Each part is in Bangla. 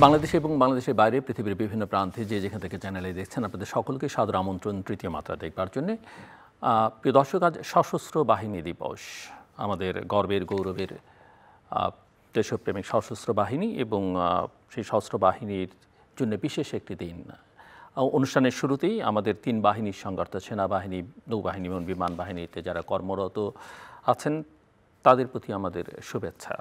বাংলাদেশে এবং বাংলাদেশের বাইরে পৃথিবীর বিভিন্ন প্রান্তে যে যেখান থেকে চ্যানেলে দেখছেন আপনাদের সকলকে সাদর আমন্ত্রণ তৃতীয় মাত্রা দেখবার জন্যে। প্রিয় দর্শক, আজ সশস্ত্র বাহিনী দিবস। আমাদের গর্বের গৌরবের দেশপ্রেমিক সশস্ত্র বাহিনী এবং সেই সশস্ত্র বাহিনীর জন্য বিশেষ একটি দিন। অনুষ্ঠানের শুরুতেই আমাদের তিন বাহিনীর সঙ্গে অর্থাৎ সেনাবাহিনী, নৌবাহিনী এবং বিমান বাহিনীতে যারা কর্মরত আছেন তাদের প্রতি আমাদের শুভেচ্ছা।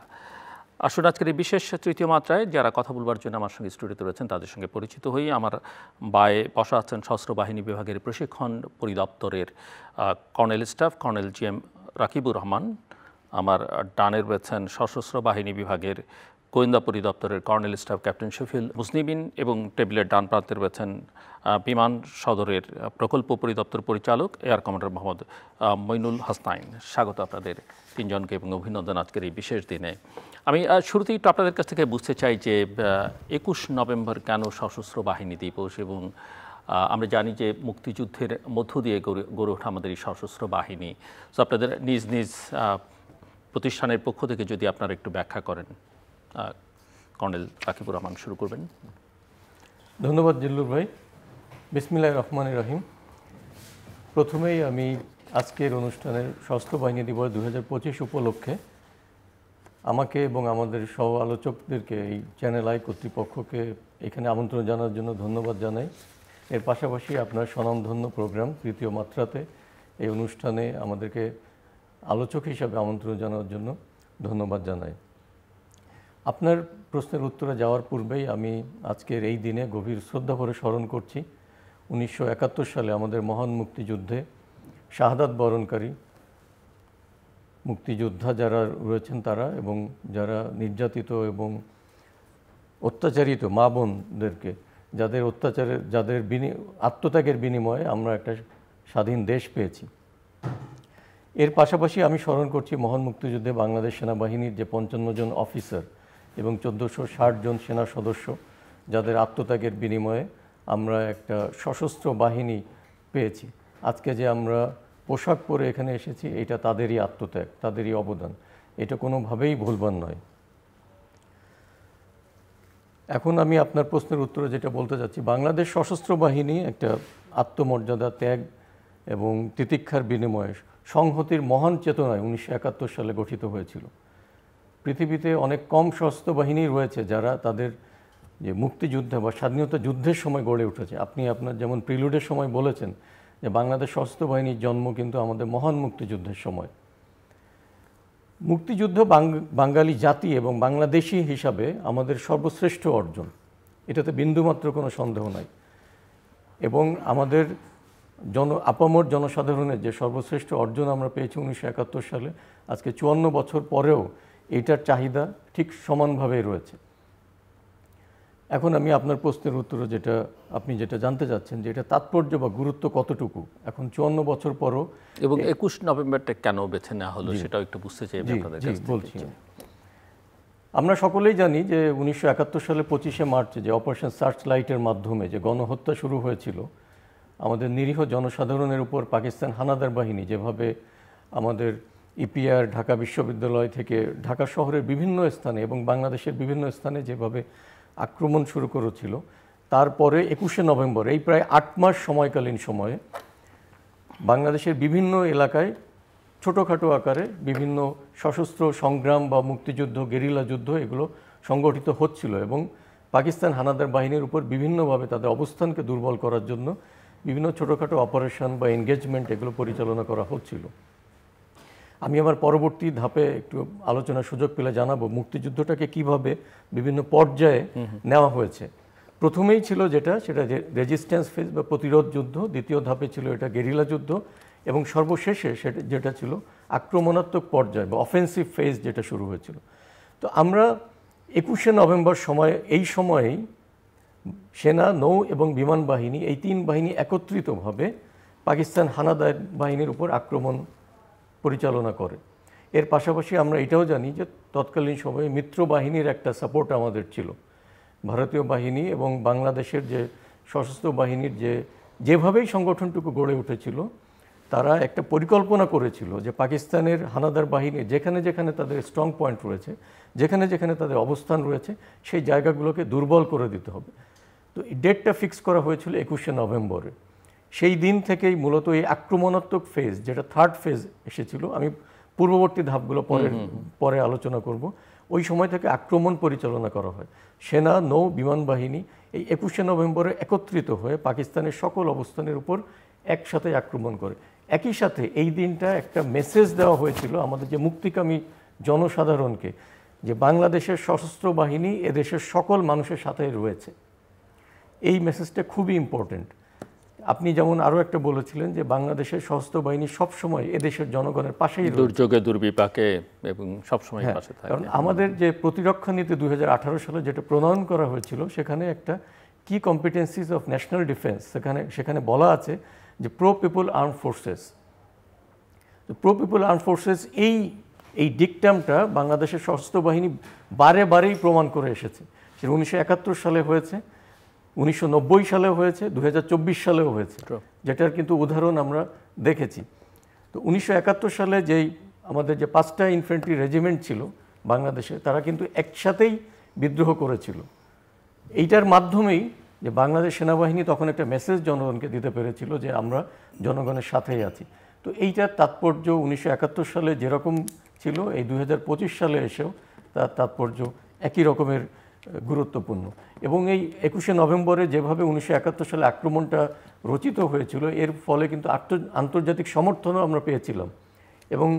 আসুন আজকের এই বিশেষ তৃতীয় মাত্রায় যারা কথা বলবার জন্য আমার সঙ্গে স্টুডিওতে রয়েছেন তাদের সঙ্গে পরিচিত হই। আমার বায়ে বসা আছেন সশস্ত্র বাহিনী বিভাগের প্রশিক্ষণ পরিদপ্তরের colonel staff colonel GM Rakibur Rahman. আমার ডানে রয়েছেন সশস্ত্র বাহিনী বিভাগের গোয়েন্দা পরিদপ্তরের colonel staff captain Shafiul Mujnibin এবং টেবিলের ডান প্রান্তে রয়েছেন বিমান সদরের প্রকল্প পরিদপ্তর পরিচালক এয়ার কমান্ডার মোহাম্মদ মইনুল হাসনাইন। স্বাগত আপনাদের তিনজনকে এবং অভিনন্দন আজকের এই বিশেষ দিনে। আমি শুরুতেই একটু আপনাদের কাছ থেকে বুঝতে চাই যে 21 নভেম্বর কেন সশস্ত্র বাহিনী দিবস, এবং আমরা জানি যে মুক্তিযুদ্ধের মধ্য দিয়ে গড়ে ওঠা আমাদের এই সশস্ত্র বাহিনী। তো আপনাদের নিজ নিজ প্রতিষ্ঠানের পক্ষ থেকে যদি আপনারা একটু ব্যাখ্যা করেন। কর্নেল রাকিবুর রহমান শুরু করবেন। ধন্যবাদ জিল্লুর ভাই। বিসমিল্লাহির রহমানির রহিম। প্রথমেই আমি আজকের অনুষ্ঠানের সশস্ত্র বাহিনী দিবস 2025 উপলক্ষে আমাকে এবং আমাদের সহ আলোচকদেরকে এই চ্যানেল আই কর্তৃপক্ষকে এখানে আমন্ত্রণ জানার জন্য ধন্যবাদ জানাই। এর পাশাপাশি আপনার স্বনামধন্য প্রোগ্রাম তৃতীয় মাত্রাতে এই অনুষ্ঠানে আমাদেরকে আলোচক হিসাবে আমন্ত্রণ জানার জন্য ধন্যবাদ জানাই। আপনার প্রশ্নের উত্তরে যাওয়ার পূর্বেই আমি আজকের এই দিনে গভীর শ্রদ্ধা ভরে স্মরণ করছি 1971 সালে আমাদের মহান মুক্তিযুদ্ধে শাহাদাত বরণকারী মুক্তিযোদ্ধা যারা রয়েছেন তারা এবং যারা নির্যাতিত এবং অত্যাচারিত মা বোনদেরকে যাদের আত্মত্যাগের বিনিময়ে আমরা একটা স্বাধীন দেশ পেয়েছি। এর পাশাপাশি আমি স্মরণ করছি মহান মুক্তিযুদ্ধে বাংলাদেশ সেনাবাহিনীর যে 55 জন অফিসার এবং 1460 জন সেনা সদস্য যাদের আত্মত্যাগের বিনিময়ে আমরা একটা সশস্ত্র বাহিনী পেয়েছি। আজকে যে আমরা পোশাক পরে এখানে এসেছি এটা তাদেরই আত্মত্যাগ, তাদেরই অবদান, এটা কোনোভাবেই ভুলবার নয়। এখন আমি আপনার প্রশ্নের উত্তরে যেটা বলতে চাচ্ছি, বাংলাদেশ সশস্ত্র বাহিনী একটা আত্মমর্যাদা, ত্যাগ এবং তিতিক্ষার বিনিময়ে সংহতির মহান চেতনায় 1971 সালে গঠিত হয়েছিল। পৃথিবীতে অনেক কম সশস্ত্র বাহিনী রয়েছে যারা তাদের যে মুক্তিযুদ্ধ বা স্বাধীনতা যুদ্ধের সময় গড়ে উঠেছে। আপনি আপনার যেমন প্রিলুডের সময় বলেছেন যে বাংলাদেশ সশস্ত্র বাহিনীর জন্ম কিন্তু আমাদের মহান মুক্তিযুদ্ধের সময়। মুক্তিযুদ্ধ বাঙালি জাতি এবং বাংলাদেশী হিসাবে আমাদের সর্বশ্রেষ্ঠ অর্জন, এটাতে বিন্দুমাত্র কোনো সন্দেহ নাই। এবং আমাদের আপামর জনসাধারণের যে সর্বশ্রেষ্ঠ অর্জন আমরা পেয়েছি 1971 সালে, আজকে 54 বছর পরেও এইটার চাহিদা ঠিক সমানভাবেই রয়েছে। এখন আমি আপনার প্রশ্নের উত্তরে আপনি যেটা জানতে চাচ্ছেন যে এটা তাৎপর্য বা গুরুত্ব কতটুকু, এখন 54 বছর পরও এবং 21 নভেম্বরটা কেন বেছে নেওয়া হলো সেটাও একটু বুঝতে চাই আপনাদের কাছ থেকে। বলছি, আমরা সকলেই জানি যে 1971 সালে 25শে মার্চ যে অপারেশন সার্চ লাইটের মাধ্যমে যে গণহত্যা শুরু হয়েছিল, আমাদের নিরীহ জনসাধারণের উপর পাকিস্তান হানাদার বাহিনী যেভাবে আমাদের ইপিআর, ঢাকা বিশ্ববিদ্যালয় থেকে ঢাকা শহরের বিভিন্ন স্থানে এবং বাংলাদেশের বিভিন্ন স্থানে যেভাবে আক্রমণ শুরু করেছিল, তারপরে 21শে নভেম্বর এই প্রায় 8 মাস সময়কালীন সময়ে বাংলাদেশের বিভিন্ন এলাকায় ছোটোখাটো আকারে বিভিন্ন সশস্ত্র সংগ্রাম বা মুক্তিযুদ্ধ, গেরিলা যুদ্ধ এগুলো সংগঠিত হচ্ছিল এবং পাকিস্তান হানাদার বাহিনীর উপর বিভিন্নভাবে তাদের অবস্থানকে দুর্বল করার জন্য বিভিন্ন ছোটোখাটো অপারেশন বা এনগেজমেন্ট এগুলো পরিচালনা করা হচ্ছিল। আমি আমার পরবর্তী ধাপে একটু আলোচনার সুযোগ পেলে জানাবো মুক্তিযুদ্ধটাকে কিভাবে বিভিন্ন পর্যায়ে নেওয়া হয়েছে। প্রথমেই ছিল সেটা রেজিস্ট্যান্স ফেজ বা প্রতিরোধ যুদ্ধ, দ্বিতীয় ধাপে ছিল এটা গেরিলা যুদ্ধ এবং সর্বশেষে যেটা ছিল আক্রমণাত্মক পর্যায় বা অফেন্সিভ ফেজ যেটা শুরু হয়েছিল। তো আমরা 21শে নভেম্বর এই সময়েই সেনা, নৌ এবং বিমান বাহিনী এই তিন বাহিনী একত্রিতভাবে পাকিস্তান হানাদার বাহিনীর উপর আক্রমণ পরিচালনা করে। এর পাশাপাশি আমরা এটাও জানি যে তৎকালীন সময়ে মিত্র বাহিনীর একটা সাপোর্ট আমাদের ছিল। ভারতীয় বাহিনী এবং বাংলাদেশের যে সশস্ত্র বাহিনীর যেভাবেই সংগঠনটুকু গড়ে উঠেছিল তারা একটা পরিকল্পনা করেছিল যে পাকিস্তানের হানাদার বাহিনী যেখানে যেখানে তাদের স্ট্রং পয়েন্ট রয়েছে, যেখানে যেখানে তাদের অবস্থান রয়েছে, সেই জায়গাগুলোকে দুর্বল করে দিতে হবে। তো এই ডেটটা ফিক্স করা হয়েছিল 21শে নভেম্বরে। সেই দিন থেকেই মূলত এই আক্রমণাত্মক ফেজ, যেটা থার্ড ফেজ এসেছিল, আমি পূর্ববর্তী ধাপগুলো পরে আলোচনা করব, ওই সময় থেকে আক্রমণ পরিচালনা করা হয়। সেনা, নৌ, বিমান বাহিনী এই 21শে নভেম্বরে একত্রিত হয়ে পাকিস্তানের সকল অবস্থানের উপর একসাথে আক্রমণ করে। একই সাথে এই দিনটা একটা মেসেজ দেওয়া হয়েছিল আমাদের যে মুক্তিকামী জনসাধারণকে, যে বাংলাদেশের সশস্ত্র বাহিনী এদেশের সকল মানুষের সাথে রয়েছে। এই মেসেজটা খুবই ইম্পর্টেন্ট। আপনি যেমন আরও একটা বলেছিলেন যে বাংলাদেশের সশস্ত্র বাহিনী সবসময় এদেশের জনগণের পাশেই রয়েছে, দুর্যোগে দুর্বিপাকে এবং সবসময় পাশে থাকে। কারণ আমাদের যে প্রতিরক্ষা নীতি 2018 সালে যেটা প্রণয়ন করা হয়েছিল, সেখানে একটা কি কম্পিটেন্সিজ অফ ন্যাশনাল ডিফেন্স সেখানে বলা আছে যে pro people arm forces. Pro people arm forces এই ডিকটামটা বাংলাদেশের সশস্ত্র বাহিনী বারেই প্রমাণ করে এসেছে। সেটা 1971 সালে হয়েছে, 1990 সালেও হয়েছে, 2024 সালেও হয়েছে, যেটার কিন্তু উদাহরণ আমরা দেখেছি। তো 1971 সালে যেই আমাদের যে 5টা ইনফ্যান্ট্রি রেজিমেন্ট ছিল বাংলাদেশে, তারা কিন্তু একসাথেই বিদ্রোহ করেছিল। এইটার মাধ্যমেই যে বাংলাদেশ সেনাবাহিনী তখন একটা মেসেজ জনগণকে দিতে পেরেছিল যে আমরা জনগণের সাথেই আছি। তো এইটার তাৎপর্য 1971 সালে যেরকম ছিল, এই 2025 সালে এসেও তার তাৎপর্য একই রকমের গুরুত্বপূর্ণ। এবং এই 21শে নভেম্বরে যেভাবে 1971 সালে আক্রমণটা রচিত হয়েছিল, এর ফলে কিন্তু আন্তর্জাতিক সমর্থনও আমরা পেয়েছিলাম। এবং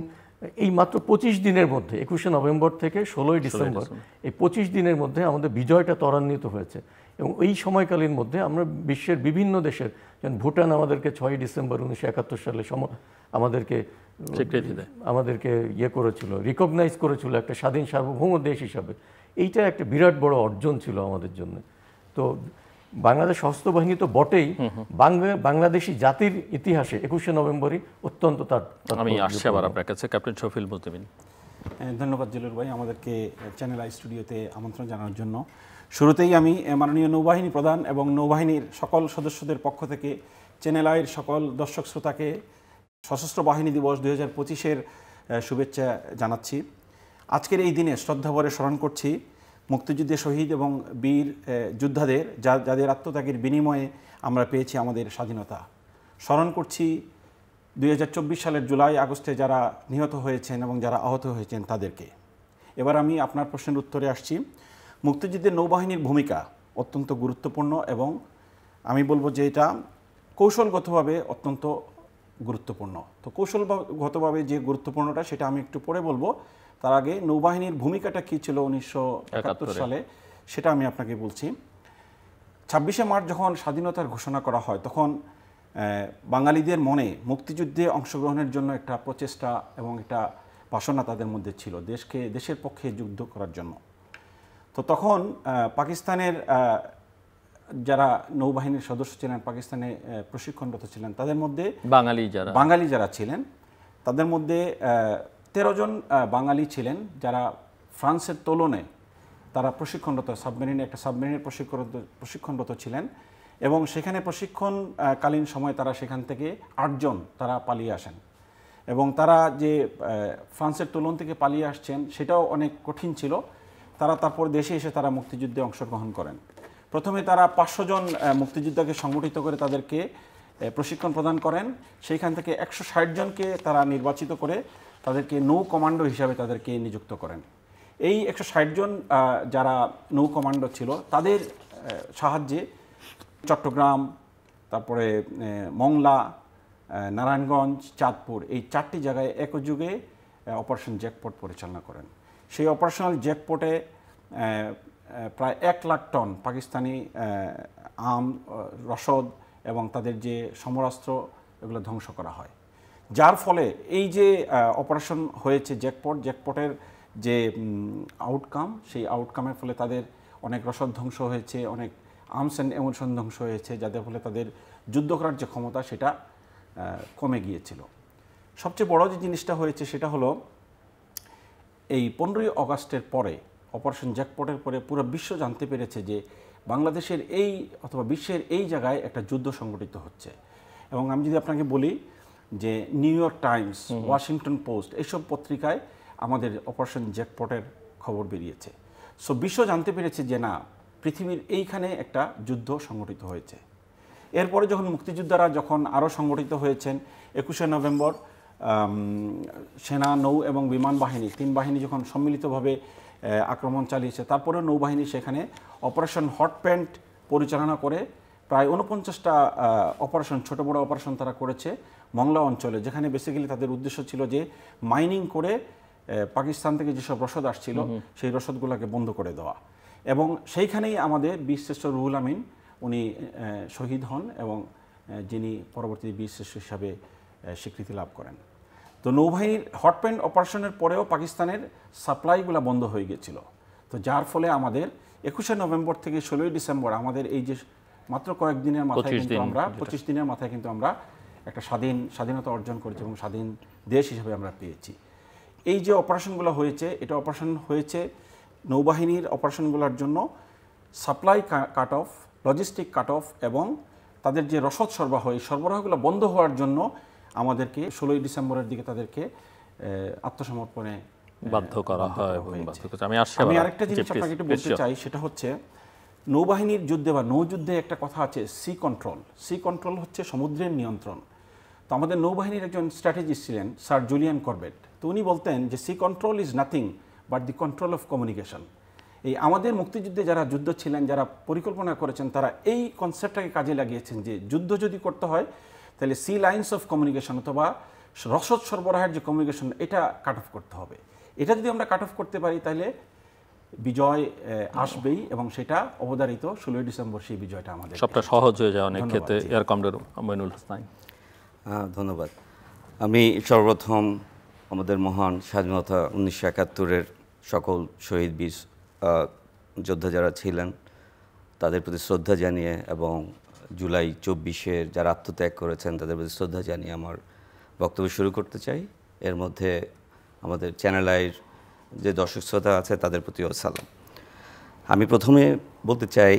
এই মাত্র 25 দিনের মধ্যে, 21শে নভেম্বর থেকে 16ই ডিসেম্বর, এই 25 দিনের মধ্যে আমাদের বিজয়টা ত্বরান্বিত হয়েছে। এবং এই সময়কালীন মধ্যে আমরা বিশ্বের বিভিন্ন দেশের, যেমন ভুটান আমাদেরকে 6ই ডিসেম্বর 1971 সালে আমাদেরকে করেছিল, রিকগনাইজ করেছিল একটা স্বাধীন সার্বভৌম দেশ হিসাবে। এইটা একটা বিরাট বড় অর্জন ছিল আমাদের জন্য। তো বাংলাদেশ সশস্ত্র বাহিনী তো বটেই, বাংলাদেশি জাতির ইতিহাসে 21শে নভেম্বরই অত্যন্ত আমি আসছি আবার আপনার কাছে, ক্যাপ্টেন শফিউল মুলতমিন। ধন্যবাদ জলিল ভাই আমাদেরকে চ্যানেল আই স্টুডিওতে আমন্ত্রণ জানানোর জন্য। শুরুতেই আমি মাননীয় নৌবাহিনী প্রধান এবং নৌবাহিনীর সকল সদস্যদের পক্ষ থেকে চ্যানেল আইয়ের সকল দর্শক শ্রোতাকে সশস্ত্র বাহিনী দিবস 2025-এর শুভেচ্ছা জানাচ্ছি। আজকের এই দিনে শ্রদ্ধাভরে স্মরণ করছি মুক্তিযুদ্ধে শহীদ এবং বীর যোদ্ধাদের, যাদের আত্মত্যাগের বিনিময়ে আমরা পেয়েছি আমাদের স্বাধীনতা। স্মরণ করছি 2024 সালের জুলাই আগস্টে যারা নিহত হয়েছেন এবং যারা আহত হয়েছেন তাদেরকে। এবার আমি আপনার প্রশ্নের উত্তরে আসছি। মুক্তিযুদ্ধের নৌবাহিনীর ভূমিকা অত্যন্ত গুরুত্বপূর্ণ এবং আমি বলবো যে এটা কৌশলগতভাবে অত্যন্ত গুরুত্বপূর্ণ। তো কৌশলগতভাবে যে গুরুত্বপূর্ণটা সেটা আমি একটু পরে বলবো। তার আগে নৌবাহিনীর ভূমিকাটা কী ছিল 1971 সালে সেটা আমি আপনাকে বলছি। 26শে মার্চ যখন স্বাধীনতার ঘোষণা করা হয়, তখন বাঙালিদের মনে মুক্তিযুদ্ধে অংশগ্রহণের জন্য একটা প্রচেষ্টা এবং একটা বাসনা তাদের মধ্যে ছিল, দেশের পক্ষে যুদ্ধ করার জন্য। তো তখন পাকিস্তানের যারা নৌবাহিনীর সদস্য ছিলেন, পাকিস্তানে প্রশিক্ষণরত ছিলেন, তাদের মধ্যে বাঙালি যারা ছিলেন, তাদের মধ্যে 13 জন বাঙালি ছিলেন যারা ফ্রান্সের তোলনে তারা প্রশিক্ষণরত, একটা সাবমেরিনের প্রশিক্ষণরত ছিলেন। এবং সেখানে প্রশিক্ষণকালীন সময় তারা সেখান থেকে 8 জন তারা পালিয়ে আসেন। এবং তারা যে ফ্রান্সের তোলন থেকে পালিয়ে আসছেন সেটাও অনেক কঠিন ছিল। তারা তারপর দেশে এসে তারা মুক্তিযুদ্ধে অংশগ্রহণ করেন। প্রথমে তারা 500 জন মুক্তিযোদ্ধাকে সংগঠিত করে তাদেরকে প্রশিক্ষণ প্রদান করেন। সেইখান থেকে 160 জনকে তারা নির্বাচিত করে তাদেরকে নৌ কমান্ডো হিসাবে তাদেরকে নিযুক্ত করেন। এই 160 জন যারা নৌ কমান্ডো ছিল, তাদের সাহায্যে চট্টগ্রাম, তারপরে মংলা, নারায়ণগঞ্জ, চাঁদপুর, এই 4টি জায়গায় একযোগে অপারেশন জ্যাকপট পরিচালনা করেন। সেই অপারেশনাল জ্যাকপটে প্রায় 1 লাখ টন পাকিস্তানি রসদ এবং তাদের যে সমরাস্ত্র এগুলো ধ্বংস করা হয়। যার ফলে এই যে অপারেশন হয়েছে জ্যাকপটের যে আউটকাম, সেই আউটকামের ফলে তাদের অনেক রসদ ধ্বংস হয়েছে, অনেক আর্মস অ্যান্ড অ্যামুনিশন ধ্বংস হয়েছে, যাদের ফলে তাদের যুদ্ধ করার যে ক্ষমতা সেটা কমে গিয়েছিল। সবচেয়ে বড় যে জিনিসটা হয়েছে সেটা হলো এই 15ই আগস্টের পরে, অপারেশন জ্যাকপটের পরে পুরো বিশ্ব জানতে পেরেছে যে বাংলাদেশের এই অথবা বিশ্বের এই জায়গায় একটা যুদ্ধ সংগঠিত হচ্ছে। এবং আমি যদি আপনাকে বলি যে new York Times, Washington post এইসব পত্রিকায় আমাদের অপারেশন জ্যাকপটের খবর বেরিয়েছে। সো বিশ্ব জানতে পেরেছে যে না, পৃথিবীর এইখানে একটা যুদ্ধ সংগঠিত হয়েছে। এরপরে যখন মুক্তিযোদ্ধারা যখন আরও সংগঠিত হয়েছেন, 21শে নভেম্বর সেনা, নৌ এবং বিমান বাহিনী, 3 বাহিনী যখন সম্মিলিতভাবে আক্রমণ চালিয়েছে, তারপরে নৌবাহিনী সেখানে অপারেশন হট প্যান্ট পরিচালনা করে প্রায় 49টা অপারেশন, ছোট বড় অপারেশন তারা করেছে মংলা অঞ্চলে, যেখানে বেসিক্যালি তাদের উদ্দেশ্য ছিল যে মাইনিং করে পাকিস্তান থেকে যেসব রসদ আসছিল সেই রসদগুলোকে বন্ধ করে দেওয়া। এবং সেইখানেই আমাদের বীরশ্রেষ্ঠ রুহুল আমিন উনি শহীদ হন এবং যিনি পরবর্তী বীরশ্রেষ্ঠ হিসাবে স্বীকৃতি লাভ করেন। তো নৌবাহিনীর হট প্যান্ট অপারেশনের পরেও পাকিস্তানের সাপ্লাইগুলো বন্ধ হয়ে গেছিল। তো যার ফলে আমাদের 21শে নভেম্বর থেকে 16ই ডিসেম্বর আমাদের এই যে মাত্র কয়েকদিনের মাথায় কিন্তু আমরা 25 দিনের মাথায় কিন্তু আমরা একটা স্বাধীনতা অর্জন করেছি এবং স্বাধীন দেশ হিসেবে আমরা পেয়েছি। এই যে অপারেশনগুলো হয়েছে, এটা অপারেশন হয়েছে নৌবাহিনীর অপারেশনগুলোর জন্য supply cut off, logistic cut off এবং তাদের যে রসদ সরবরাহ, এই সরবরাহগুলো বন্ধ হওয়ার জন্য আমাদেরকে 16ই ডিসেম্বরের দিকে তাদেরকে আত্মসমর্পণে বাধ্য করা হয়। আমি আরেকটা জিনিস আপনাকে একটু বলতে চাই, সেটা হচ্ছে নৌবাহিনীর যুদ্ধে বা নৌযুদ্ধে একটা কথা আছে সি কন্ট্রোল। সি কন্ট্রোল হচ্ছে সমুদ্রের নিয়ন্ত্রণ। তো আমাদের নৌবাহিনীর একজন স্ট্র্যাটেজিস্ট ছিলেন স্যার জুলিয়ান করবেট। তো উনি বলতেন যে sea control is nothing but the control of communication. এই আমাদের মুক্তিযুদ্ধে যারা যুদ্ধ ছিলেন, যারা পরিকল্পনা করেছেন, তারা এই কনসেপ্টটাকে কাজে লাগিয়েছেন যে যুদ্ধ যদি করতে হয় তাহলে সি লাইন্স অফ কমিউনিকেশন অথবা রসদ সরবরাহের যে কমিউনিকেশন, এটা কাট অফ করতে হবে। এটা যদি আমরা কাট অফ করতে পারি তাহলে বিজয় আসবেই এবং সেটা অবধারিত 16ই ডিসেম্বর সেই বিজয়টা আমাদের সবটা সহজ হয়ে যায় অনেক ক্ষেত্রে। Air commodore Moinul Hossain. ধন্যবাদ। আমি সর্বপ্রথম আমাদের মহান স্বাধীনতা 1971-এর সকল শহীদ বীর যোদ্ধা যারা ছিলেন তাদের প্রতি শ্রদ্ধা জানিয়ে এবং জুলাই 24-এর যারা আত্মত্যাগ করেছেন তাদের প্রতি শ্রদ্ধা জানিয়ে আমার বক্তব্য শুরু করতে চাই। এর মধ্যে আমাদের চ্যানেল আইয়ের যে দর্শক শ্রোতা আছে তাদের প্রতিও সালাম। আমি প্রথমে বলতে চাই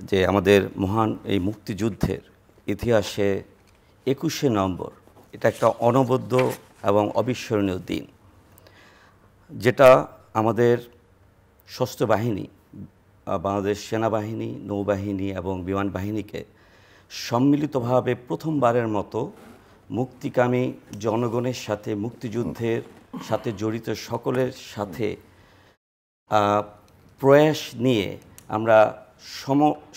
যে আমাদের মহান এই মুক্তিযুদ্ধের ইতিহাসে 21শে নভেম্বর এটা একটা অনবদ্য এবং অবিস্মরণীয় দিন, যেটা আমাদের সশস্ত্র বাহিনী, বাংলাদেশ সেনাবাহিনী, নৌবাহিনী এবং বিমান বাহিনীকে সম্মিলিতভাবে প্রথমবারের মতো মুক্তিকামী জনগণের সাথে, মুক্তিযুদ্ধের সাথে জড়িত সকলের সাথে প্রয়াস নিয়ে আমরা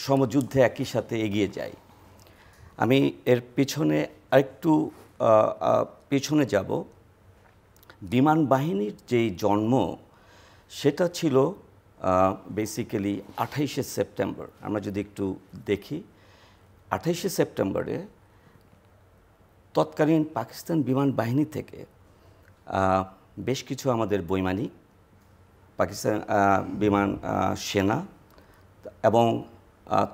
সমযুদ্ধে একই সাথে এগিয়ে যাই। আমি এর পিছনে আরেকটু পিছনে যাব। বিমান বাহিনীর যেই জন্ম সেটা ছিল বেসিক্যালি 28শে সেপ্টেম্বর। আমরা যদি একটু দেখি 28শে সেপ্টেম্বরে তৎকালীন পাকিস্তান বিমান বাহিনী থেকে বেশ কিছু আমাদের বৈমানিক, পাকিস্তান বিমান সেনা এবং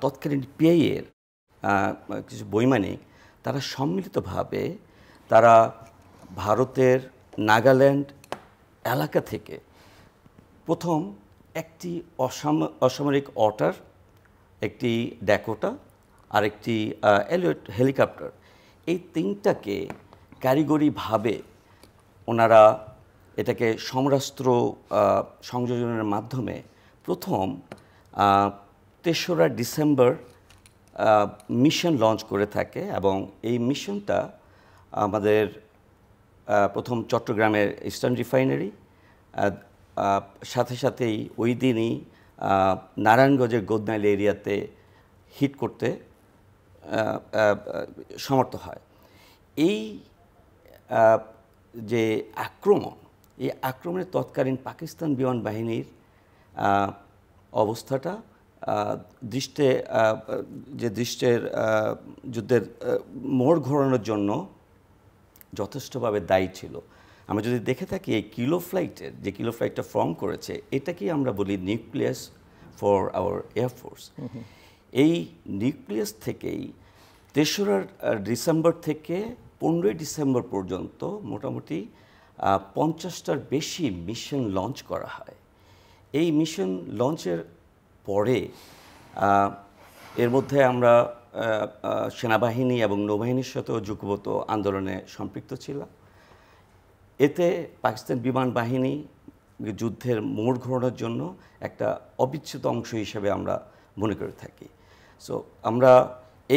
তৎকালীন পিআইএর কিছু বৈমানিক, তারা সম্মিলিতভাবে তারা ভারতের নাগাল্যান্ড এলাকা থেকে প্রথম একটি অসামরিক অটার, একটি ড্যাকোটা আর একটি এলিয়ট হেলিকপ্টার, এই তিনটাকে কারিগরিভাবে ওনারা এটাকে সমরাস্ত্র সংযোজনের মাধ্যমে প্রথম 3রা ডিসেম্বর মিশন লঞ্চ করে থাকে। এবং এই মিশনটা আমাদের প্রথম চট্টগ্রামের ইস্টার্ন রিফাইনারি, সাথে সাথেই ওই দিনই নারায়ণগঞ্জের গোদনাইল এরিয়াতে হিট করতে সমর্থ হয়। এই যে আক্রমণ, এই আক্রমণের তৎকালীন পাকিস্তান বিমান বাহিনীর অবস্থাটা দৃষ্টের যুদ্ধের মোড় ঘোরানোর জন্য যথেষ্টভাবে দায়ী ছিল। আমরা যদি দেখে থাকি এই কিলো ফ্লাইটটা ফর্ম করেছে, এটাকেই আমরা বলি নিউক্লিয়াস ফর আওয়ার এয়ারফোর্স। এই নিউক্লিয়াস থেকেই 3রা ডিসেম্বর থেকে 15ই ডিসেম্বর পর্যন্ত মোটামুটি 50টার বেশি মিশন লঞ্চ করা হয়। এই মিশন লঞ্চের পরে এর মধ্যে আমরা সেনাবাহিনী এবং নৌবাহিনীর সাথেও যুগপত আন্দোলনে সম্পৃক্ত ছিলাম। এতে পাকিস্তান বিমান বাহিনী যুদ্ধের মোড় ঘোরানোর জন্য একটা অবিচ্ছেদ্য অংশ হিসেবে আমরা মনে করে থাকি। সো আমরা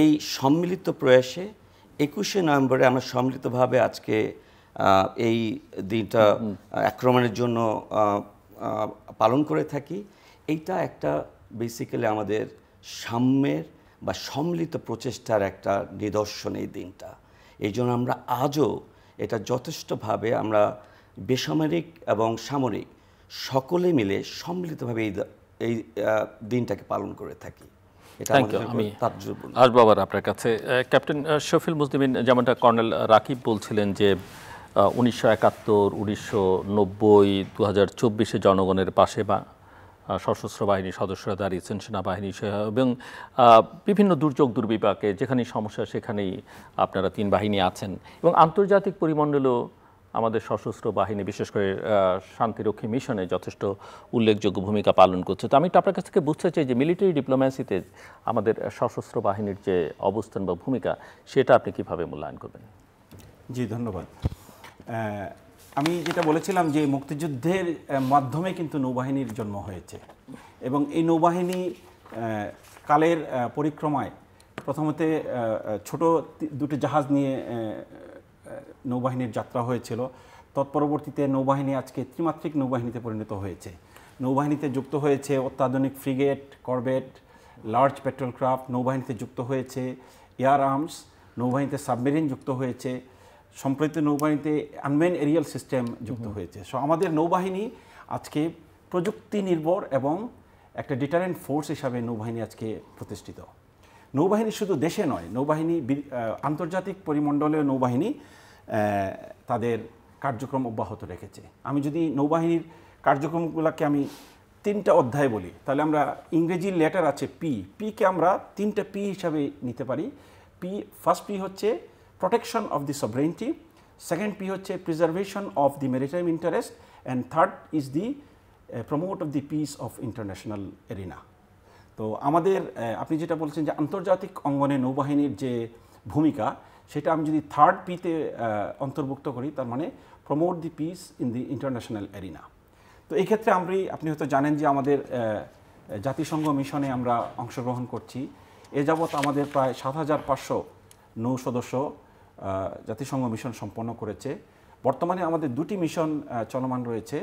এই সম্মিলিত প্রয়াসে 21শে নভেম্বরে আমরা সম্মিলিতভাবে আজকে এই দিনটা আক্রমণের জন্য পালন করে থাকি। এইটা একটা বেসিক্যালি আমাদের সাম্যের বা সম্মিলিত প্রচেষ্টার একটা নিদর্শন এই দিনটা। এই জন্য আমরা আজও এটা যথেষ্টভাবে আমরা বেসামরিক এবং সামরিক সকলে মিলে সম্মিলিতভাবে এই দিনটাকে পালন করে থাকি। এটা থ্যাংক ইউ। আমি আসবো আবার আপনার কাছে। ক্যাপ্টেন শফিউল মুসলিমিন, যেমনটা কর্নেল রাকিব বলছিলেন যে 1971, 1990, 2024-এ জনগণের পাশে বা সশস্ত্র বাহিনীর সদস্যরা দাঁড়িয়েছেন, সেনাবাহিনী এবং বিভিন্ন দুর্যোগ দুর্বিপাকে যেখানেই সমস্যা সেখানেই আপনারা 3 বাহিনী আছেন এবং আন্তর্জাতিক পরিমণ্ডলেও আমাদের সশস্ত্র বাহিনী বিশেষ করে শান্তিরক্ষী মিশনে যথেষ্ট উল্লেখযোগ্য ভূমিকা পালন করছে। তো আমি একটু আপনার কাছ থেকে বুঝতে চাই যে মিলিটারি ডিপ্লোম্যাসিতে আমাদের সশস্ত্র বাহিনীর যে অবস্থান বা ভূমিকা সেটা আপনি কিভাবে মূল্যায়ন করবেন? জি, ধন্যবাদ। আমি যেটা বলেছিলাম যে মুক্তিযুদ্ধের মাধ্যমে কিন্তু নৌবাহিনীর জন্ম হয়েছে এবং এই নৌবাহিনী কালের পরিক্রমায় প্রথমতে ছোট 2টি জাহাজ নিয়ে নৌবাহিনীর যাত্রা হয়েছিল। তৎপরবর্তীতে নৌবাহিনী আজকে ত্রিমাত্রিক নৌবাহিনীতে পরিণত হয়েছে। নৌবাহিনীতে যুক্ত হয়েছে অত্যাধুনিক frigate, corvette, large patrol craft. নৌবাহিনীতে যুক্ত হয়েছে এয়ার আর্মস। নৌবাহিনীতে সাবমেরিন যুক্ত হয়েছে। সম্প্রতি নৌবাহিনীতে আনম্যান এরিয়াল সিস্টেম যুক্ত হয়েছে। সো আমাদের নৌবাহিনী আজকে প্রযুক্তি নির্ভর এবং একটা ডিটারেন্ট ফোর্স হিসাবে নৌবাহিনী আজকে প্রতিষ্ঠিত। নৌবাহিনী শুধু দেশে নয়, নৌবাহিনী আন্তর্জাতিক পরিমণ্ডলীয় নৌবাহিনী তাদের কার্যক্রম অব্যাহত রেখেছে। আমি যদি নৌবাহিনীর কার্যক্রমগুলোকে আমি 3টা অধ্যায় বলি, তাহলে আমরা ইংরেজি লেটার আছে পিকে আমরা 3টা পি হিসাবে নিতে পারি। ফার্স্ট পি হচ্ছে protection of the sovereignty, second P হচ্ছে preservation of the maritime interest, and third is the promote of the peace of international arena. তো আমাদের আপনি যেটা বলছেন যে আন্তর্জাতিক অঙ্গনে নৌবাহিনীর যে ভূমিকা, সেটা আমি যদি থার্ড পিতে অন্তর্ভুক্ত করি, তার মানে promote the piece in the international arena. তো এই ক্ষেত্রে আপনি হয়তো জানেন যে আমাদের জাতিসংঘ মিশনে আমরা অংশগ্রহণ করছি। এ যাবৎ আমাদের প্রায় 7,500 নৌ সদস্য জাতিসংঘ মিশন সম্পন্ন করেছে। বর্তমানে আমাদের 2টি মিশন চলমান রয়েছে।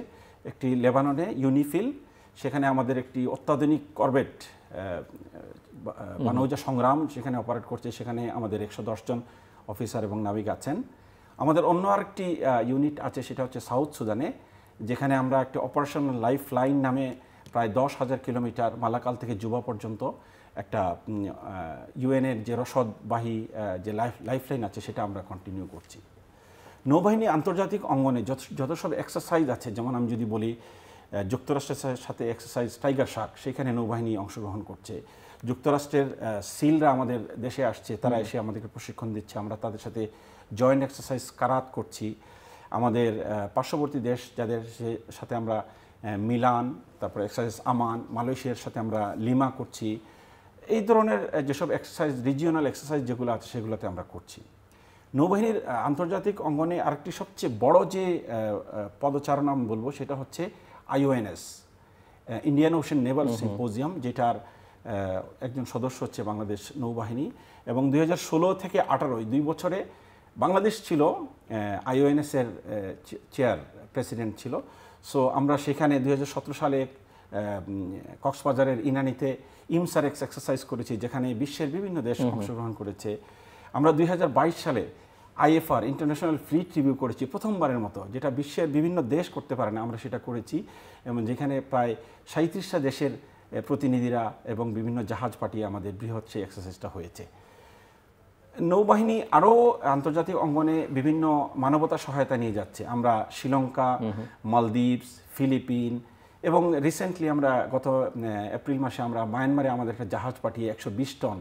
একটি লেবাননে ইউনিফিল, সেখানে আমাদের একটি অত্যাধুনিক করভেট বানৌজা সংগ্রাম সেখানে অপারেট করছে। সেখানে আমাদের 110 জন অফিসার এবং নাবিক আছেন। আমাদের অন্য আরেকটি ইউনিট আছে, সেটা হচ্ছে সাউথ সুদানে, যেখানে আমরা একটা অপারেশনাল লাইফ লাইন নামে প্রায় 10,000 কিলোমিটার মালাকাল থেকে জুবা পর্যন্ত একটা ইউএনের যে রসদবাহী যে লাইফ লাইন আছে সেটা আমরা কন্টিনিউ করছি। নৌবাহিনী আন্তর্জাতিক অঙ্গনে যত সব এক্সারসাইজ আছে, যেমন আমি যদি বলি যুক্তরাষ্ট্রের সাথে এক্সারসাইজ টাইগার শার্ক, সেখানে নৌবাহিনী অংশগ্রহণ করছে। যুক্তরাষ্ট্রের সিলরা আমাদের দেশে আসছে, তারা এসে আমাদেরকে প্রশিক্ষণ দিচ্ছে, আমরা তাদের সাথে জয়েন্ট এক্সারসাইজ কারাত করছি। আমাদের পার্শ্ববর্তী দেশ যাদের সাথে আমরা মিলান, তারপরে এক্সারসাইজ আমান, মালয়েশিয়ার সাথে আমরা লিমা করছি। এই ধরনের যেসব এক্সারসাইজ, রিজিওনাল এক্সারসাইজ যেগুলো আছে সেগুলোতে আমরা করছি। নৌবাহিনীর আন্তর্জাতিক অঙ্গনে আরেকটি সবচেয়ে বড় যে পদচারণা আমি বলবো, সেটা হচ্ছে IONS, Indian ocean Naval symposium, যেটার একজন সদস্য হচ্ছে বাংলাদেশ নৌবাহিনী। এবং 2016 থেকে 18 2 বছরে বাংলাদেশ ছিল IONS-এর চেয়ার প্রেসিডেন্ট ছিল। সো আমরা সেখানে 2017 সালে কক্সবাজারের ইনানিতে ইমসারেক্স এক্সারসাইজ করেছি, যেখানে বিশ্বের বিভিন্ন দেশ অংশগ্রহণ করেছে। আমরা 2022 সালে IFR ইন্টারন্যাশনাল ফ্লিট রিভিউ করেছি প্রথমবারের মতো, যেটা বিশ্বের বিভিন্ন দেশ করতে পারে না, আমরা সেটা করেছি। এবং যেখানে প্রায় 37টা দেশের প্রতিনিধিরা এবং বিভিন্ন জাহাজ পাঠিয়ে আমাদের বৃহৎ সেই এক্সারসাইজটা হয়েছে। নৌবাহিনী আরও আন্তর্জাতিক অঙ্গনে বিভিন্ন মানবতা সহায়তা নিয়ে যাচ্ছে। আমরা শ্রীলঙ্কা, মালদ্বীপস, ফিলিপিন এবং রিসেন্টলি আমরা গত এপ্রিল মাসে আমরা মায়ানমারে আমাদের একটা জাহাজ পাঠিয়ে 120 টন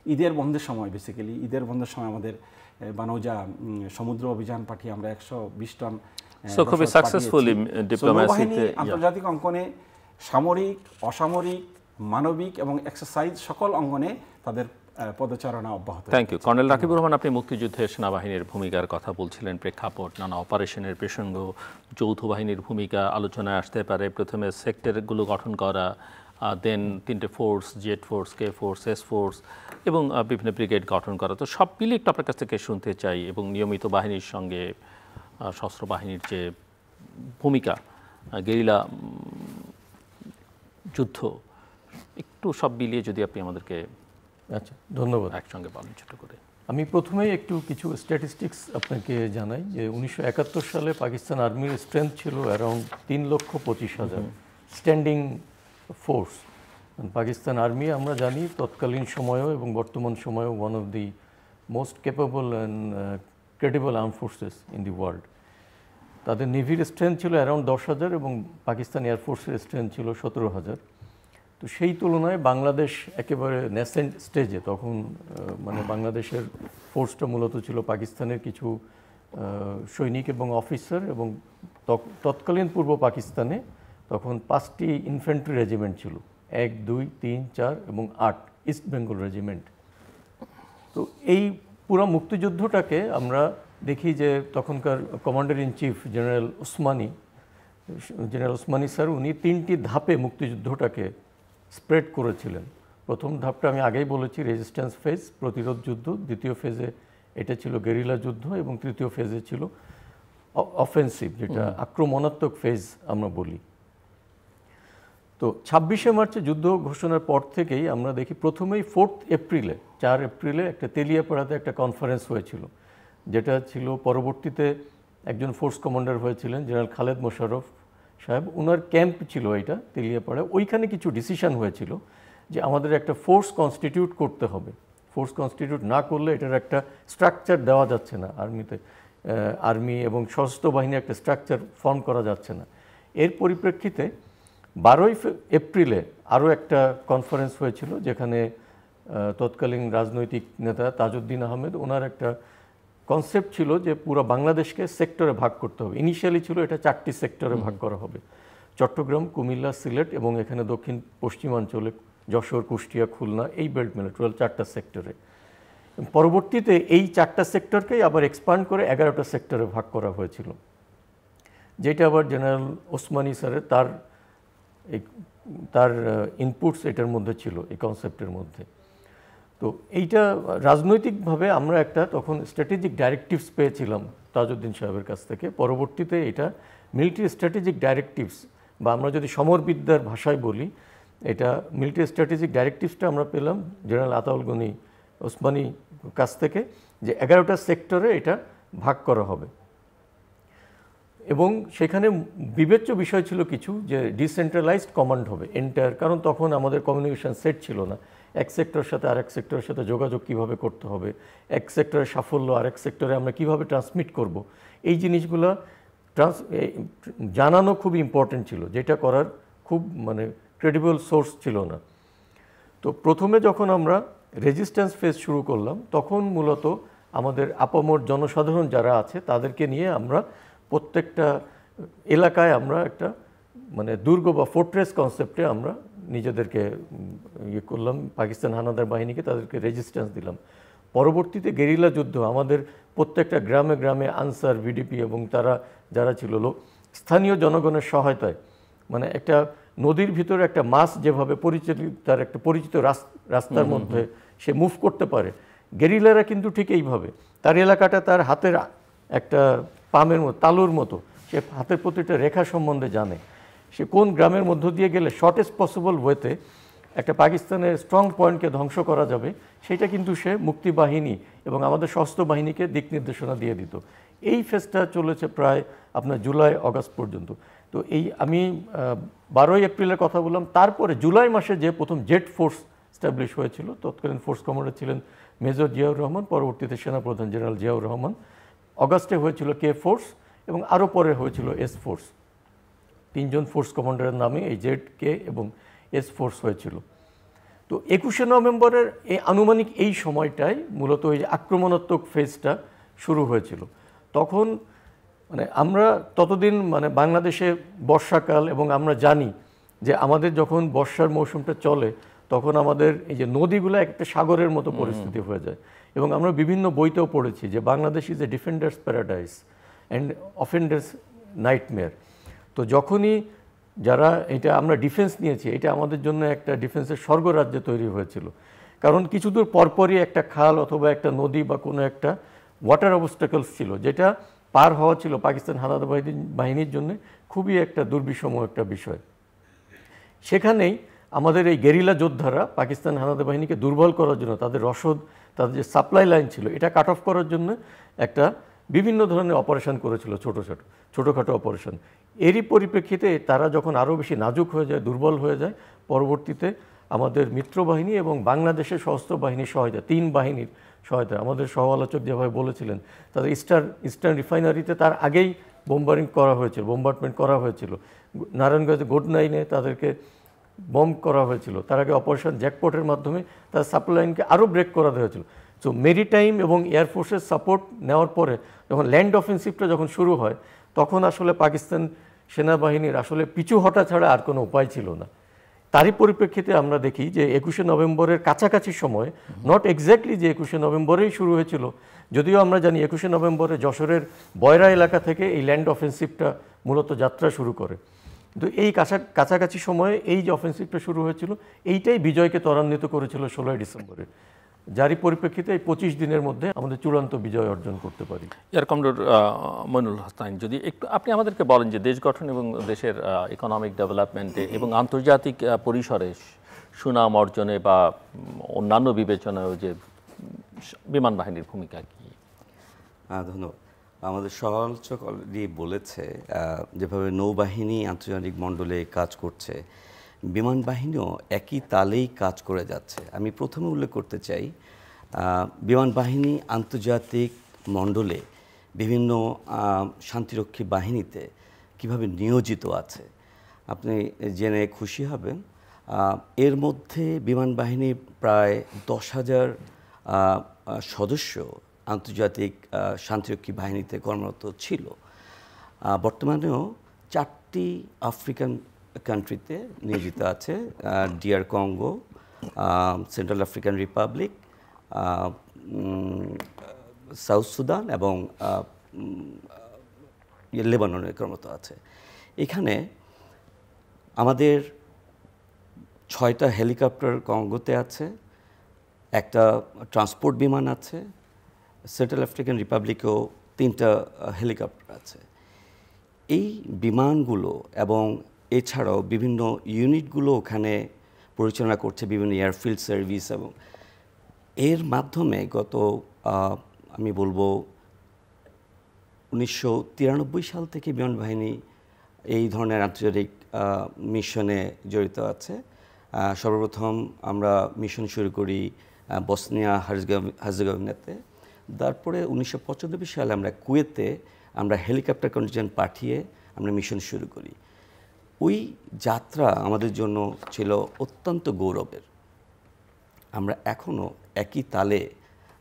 ঈদের বন্ধের সময়, বেসিক্যালি ঈদের বন্ধের সময় আমাদের বানৌজা সমুদ্র অভিযান পাঠিয়ে আমরা 120 টন খুবই সাকসেসফুলি ডিপ্লোম্যাসিতে আন্তর্জাতিক অঙ্গনে সামরিক, অসামরিক, মানবিক এবং এক্সারসাইজ সকল অঙ্গনে তাদের পদচারণা অব্যাহত। Thank you. Colonel Rakibur Rahman, আপনি মুক্তিযুদ্ধে সেনাবাহিনীর ভূমিকার কথা বলছিলেন, প্রেক্ষাপট, নানা অপারেশনের প্রসঙ্গ, যৌথ বাহিনীর ভূমিকা আলোচনায় আসতে পারে। প্রথমে সেক্টরগুলো গঠন করা, দেন 3টে force, Z force, K force, S force এবং বিভিন্ন ব্রিগেড গঠন করা। তো সব মিলিয়ে একটু আপনার কাছ থেকে শুনতে চাই, এবং নিয়মিত বাহিনীর সঙ্গে সশস্ত্র বাহিনীর যে ভূমিকা, গেরিলা যুদ্ধ, একটু সব মিলিয়ে যদি আপনি আমাদেরকে আচ্ছা, ধন্যবাদ। একসঙ্গে বলেন ছোট করে। আমি প্রথমেই একটু কিছু স্ট্যাটিস্টিক্স আপনাকে জানাই যে 1971 সালে পাকিস্তান আর্মির স্ট্রেংথ ছিল around 3,25,000 standing force. Pakistan army আমরা জানি তৎকালীন সময়েও এবং বর্তমান সময়েও one of the most capable and credible arm forces in the world. তাদের নেভির স্ট্রেংথ ছিল অ্যারাউন্ড 10,000 এবং পাকিস্তান এয়ারফোর্সের স্ট্রেংথ ছিল 17,000। তো সেই তুলনায় বাংলাদেশ একেবারে ন্যাসেন্ট স্টেজে তখন, মানে বাংলাদেশের ফোর্সটা মূলত ছিল পাকিস্তানের কিছু সৈনিক এবং অফিসার, এবং তৎকালীন পূর্ব পাকিস্তানে তখন 5টি ইনফ্যান্ট্রি রেজিমেন্ট ছিল, 1, 2, 3, 4 এবং 8 ইস্ট বেঙ্গল রেজিমেন্ট। তো এই পুরো মুক্তিযুদ্ধটাকে আমরা দেখি যে তখনকার commander in chief general Osmani sir, উনি 3টি ধাপে মুক্তিযুদ্ধটাকে স্প্রেড করেছিলেন। প্রথম ধাপটা আমি আগেই বলেছি, রেজিস্ট্যান্স ফেজ, প্রতিরোধ যুদ্ধ। দ্বিতীয় ফেজে এটা ছিল গেরিলা যুদ্ধ, এবং তৃতীয় ফেজে ছিল অফেন্সিভ, যেটা আক্রমণাত্মক ফেজ আমরা বলি। তো 26শে মার্চে যুদ্ধ ঘোষণার পর থেকেই আমরা দেখি প্রথমেই 4 এপ্রিলে একটা তেলিয়াপাড়াতে একটা কনফারেন্স হয়েছিল, যেটা ছিল পরবর্তীতে একজন ফোর্স কমান্ডার হয়েছিলেন জেনারেল খালেদ মোশাররফ সাহেব, ওনার ক্যাম্প ছিল এটা তেলিয়াপাড়া। ওইখানে কিছু ডিসিশন হয়েছিল যে আমাদের একটা ফোর্স কনস্টিটিউট করতে হবে। ফোর্স কনস্টিটিউট না করলে এটার একটা স্ট্রাকচার দেওয়া যাচ্ছে না, আর্মি এবং সশস্ত্র বাহিনী একটা স্ট্রাকচার ফর্ম করা যাচ্ছে না। এর পরিপ্রেক্ষিতে 12ই এপ্রিলে আরও একটা কনফারেন্স হয়েছিল, যেখানে তৎকালীন রাজনৈতিক নেতা তাজউদ্দিন আহমেদ, ওনার একটা কনসেপ্ট ছিল যে পুরো বাংলাদেশকে সেক্টরে ভাগ করতে হবে। ইনিশিয়ালি ছিল এটা 4টি সেক্টরে ভাগ করা হবে, চট্টগ্রাম, কুমিল্লা, সিলেট এবং এখানে দক্ষিণ পশ্চিমাঞ্চলে যশোর, কুষ্টিয়া, খুলনা, এই বেল্ট মিলে টোটাল 4টা সেক্টরে। পরবর্তীতে এই 4টা সেক্টরকেই আবার এক্সপান্ড করে 11টা সেক্টরে ভাগ করা হয়েছিল, যেটা আবার জেনারেল ওসমানী স্যারের তার ইনপুটস এটার মধ্যে ছিল, এই কনসেপ্টের মধ্যে। তো এইটা রাজনৈতিকভাবে আমরা একটা তখন স্ট্র্যাটেজিক ডাইরেক্টিভস পেয়েছিলাম তাজউদ্দিন সাহেবের কাছ থেকে। পরবর্তীতে এটা মিলিটারি স্ট্র্যাটেজিক ডাইরেক্টিভস, বা আমরা যদি সমরবিদ্যার ভাষায় বলি, এটা মিলিটারি স্ট্র্যাটেজিক ডাইরেক্টিভসটা আমরা পেলাম জেনারেল আতাউল গনি ওসমানী কাছ থেকে, যে 11টা সেক্টরে এটা ভাগ করা হবে। এবং সেখানে বিবেচ্য বিষয় ছিল কিছু, যে ডিসেন্ট্রালাইজড কমান্ড হবে এন্টায়ার, কারণ তখন আমাদের কমিউনিকেশন সেট ছিল না, এক সেক্টরের সাথে আরেক সেক্টরের সাথে যোগাযোগ কিভাবে করতে হবে, এক সেক্টরের সাফল্য আরেক সেক্টরে আমরা কিভাবে ট্রান্সমিট করব, এই জিনিসগুলো জানানো খুব ইম্পর্টেন্ট ছিল, যেটা করার খুব মানে ক্রেডিবল সোর্স ছিল না। তো প্রথমে যখন আমরা রেজিস্ট্যান্স ফেজ শুরু করলাম, তখন মূলত আমাদের আপামর জনসাধারণ যারা আছে তাদেরকে নিয়ে আমরা প্রত্যেকটা এলাকায় আমরা একটা মানে দুর্গ বা ফোর্ট্রেস কনসেপ্টে আমরা নিজেদেরকে ইয়ে করলাম, পাকিস্তান হানাদার বাহিনীকে তাদেরকে রেজিস্ট্যান্স দিলাম। পরবর্তীতে গেরিলা যুদ্ধ আমাদের প্রত্যেকটা গ্রামে গ্রামে আনসার, ভিডিপি এবং তারা যারা ছিল স্থানীয় জনগণের সহায়তায়, মানে একটা নদীর ভিতরে একটা মাছ যেভাবে তার একটা পরিচিত রাস্তার মধ্যে সে মুভ করতে পারে, গেরিলারা কিন্তু ঠিক এইভাবে তার এলাকাটা তার হাতের একটা পামের মতো, তালুর মতো, সে হাতের প্রতিটা রেখা সম্বন্ধে জানে। সে কোন গ্রামের মধ্য দিয়ে গেলে শর্টেস্ট পসিবল ওয়েতে একটা পাকিস্তানের স্ট্রং পয়েন্টকে ধ্বংস করা যাবে, সেটা কিন্তু সে মুক্তি বাহিনী এবং আমাদের সশস্ত্র বাহিনীকে দিক নির্দেশনা দিয়ে দিত। এই ফেজটা চলেছে প্রায় আপনার জুলাই আগস্ট পর্যন্ত। তো এই আমি 12ই এপ্রিলের কথা বললাম। তারপরে জুলাই মাসে যে প্রথম জেট ফোর্স স্ট্যাবলিশ হয়েছিল, তৎকালীন ফোর্স কমান্ডার ছিলেন মেজর জিয়াউর রহমান, পরবর্তীতে সেনাপ্রধান জেনারেল জিয়াউর রহমান। অগাস্টে হয়েছিল কে ফোর্স এবং আরও পরে হয়েছিল এস ফোর্স। 3জন ফোর্স কমান্ডারের নামে এই জেড, কে এবং এস ফোর্স হয়েছিল। তো 21শে নভেম্বরের এই আনুমানিক এই সময়টায় মূলত এই আক্রমণাত্মক ফেজটা শুরু হয়েছিল। তখন মানে আমরা ততদিন মানে বাংলাদেশে বর্ষাকাল, এবং আমরা জানি যে আমাদের যখন বর্ষার মৌসুমটা চলে তখন আমাদের এই যে নদীগুলো একটা সাগরের মতো পরিস্থিতি হয়ে যায়। এবং আমরা বিভিন্ন বইতেও পড়েছি যে Bangladesh is a defenders paradise and offenders nightmare. তো যখনই যারা এটা আমরা ডিফেন্স নিয়েছি, এটা আমাদের জন্য একটা ডিফেন্সের স্বর্গরাজ্য তৈরি হয়েছিল। কারণ কিছু দূর পরপরই একটা খাল অথবা একটা নদী বা কোনো একটা ওয়াটার অবস্টাকলস ছিল, যেটা পার হওয়া ছিল পাকিস্তান হানাদার বাহিনীর জন্য খুবই একটা দুর্বিষম একটা বিষয়। সেখানেই আমাদের এই গেরিলা যোদ্ধারা পাকিস্তান হানাদার বাহিনীকে দুর্বল করার জন্য, তাদের রসদ, তাদের যে সাপ্লাই লাইন ছিল এটা কাট অফ করার জন্য একটা বিভিন্ন ধরনের অপারেশন করেছিল, ছোটোখাটো অপারেশন। এরই পরিপ্রেক্ষিতে তারা যখন আরও বেশি নাজুক হয়ে যায়, দুর্বল হয়ে যায়, পরবর্তীতে আমাদের মিত্রবাহিনী এবং বাংলাদেশের সশস্ত্র বাহিনীর সহায়তা, 3 বাহিনীর সহায়তা, আমাদের সহ আলোচক যেভাবে বলেছিলেন, তাদের ইস্টার্ন রিফাইনারিতে তার আগেই বোম্বার্ডমেন্ট করা হয়েছিল। নারায়ণগঞ্জে গোডনাইনে তাদেরকে বম্ব করা হয়েছিল। তার আগে অপারেশন জ্যাকপটের মাধ্যমে তার সাপ্লাই লাইনকে আরও ব্রেক করা হয়েছিল। সো মেরিটাইম এবং এয়ারফোর্সের সাপোর্ট নেওয়ার পরে যখন ল্যান্ড অফেন্সিভটা যখন শুরু হয়, তখন আসলে পাকিস্তান সেনাবাহিনীর আসলে পিছু হটা ছাড়া আর কোনো উপায় ছিল না। তারই পরিপ্রেক্ষিতে আমরা দেখি যে 21শে নভেম্বরের কাছাকাছি সময়ে, নট এক্স্যাক্টলি যে 21শে নভেম্বরেই শুরু হয়েছিল, যদিও আমরা জানি 21শে নভেম্বরে যশোরের বয়রা এলাকা থেকে এই ল্যান্ড অফেন্সিভটা মূলত যাত্রা শুরু করে। কিন্তু এই কাছাকাছি সময়ে এই যে অফেন্সিভটা শুরু হয়েছিল, এইটাই বিজয়কে ত্বরান্বিত করেছিল 16ই ডিসেম্বরে, যারই পরিপ্রেক্ষিতে এই 25 দিনের মধ্যে আমাদের চূড়ান্ত বিজয় অর্জন করতে পারি। এয়ার কমডোর মইনুল হোসাইন, যদি একটু আপনি আমাদেরকে বলেন যে দেশ গঠন এবং দেশের ইকোনমিক ডেভেলপমেন্টে এবং আন্তর্জাতিক পরিসরে সুনাম অর্জনে বা অন্যান্য বিবেচনায়ও যে বিমান বাহিনীর ভূমিকা কী? ধন্যবাদ। আমাদের সহালোচক অলরেডি বলেছে যেভাবে নৌবাহিনী আন্তর্জাতিক মণ্ডলে কাজ করছে, বিমান বাহিনীও একই তালেই কাজ করে যাচ্ছে। আমি প্রথমে উল্লেখ করতে চাই বিমান বাহিনী আন্তর্জাতিক মণ্ডলে বিভিন্ন শান্তিরক্ষী বাহিনীতে কিভাবে নিয়োজিত আছে। আপনি জেনে খুশি হবেন এর মধ্যে বিমান বাহিনী প্রায় 10,000 সদস্য আন্তর্জাতিক শান্তিরক্ষী বাহিনীতে কর্মরত ছিল। বর্তমানেও 4টি আফ্রিকান কান্ট্রিতে নিয়োজিত আছে, DR Congo, central African republic, south Sudan এবং লেবাননে কর্মরত আছে। এখানে আমাদের 6টা হেলিকপ্টার কঙ্গোতে আছে, একটা ট্রান্সপোর্ট বিমান আছে, সেন্ট্রাল আফ্রিকান রিপাবলিকেও 3টা হেলিকপ্টার আছে। এই বিমানগুলো এবং এছাড়াও বিভিন্ন ইউনিটগুলো ওখানে পরিচালনা করছে বিভিন্ন এয়ারফিল্ড সার্ভিস, এবং এর মাধ্যমে গত আমি বলবো 1993 সাল থেকে বিমান বাহিনী এই ধরনের আন্তর্জাতিক মিশনে জড়িত আছে। সর্বপ্রথম আমরা মিশন শুরু করি বসনিয়া হার্জেগোভিনাতে, তারপরে 1995 সালে আমরা কুয়েতে আমরা হেলিকপ্টার কন্টিনজেন্ট পাঠিয়ে আমরা মিশন শুরু করি। ওই যাত্রা আমাদের জন্য ছিল অত্যন্ত গৌরবের। আমরা এখনও একই তালে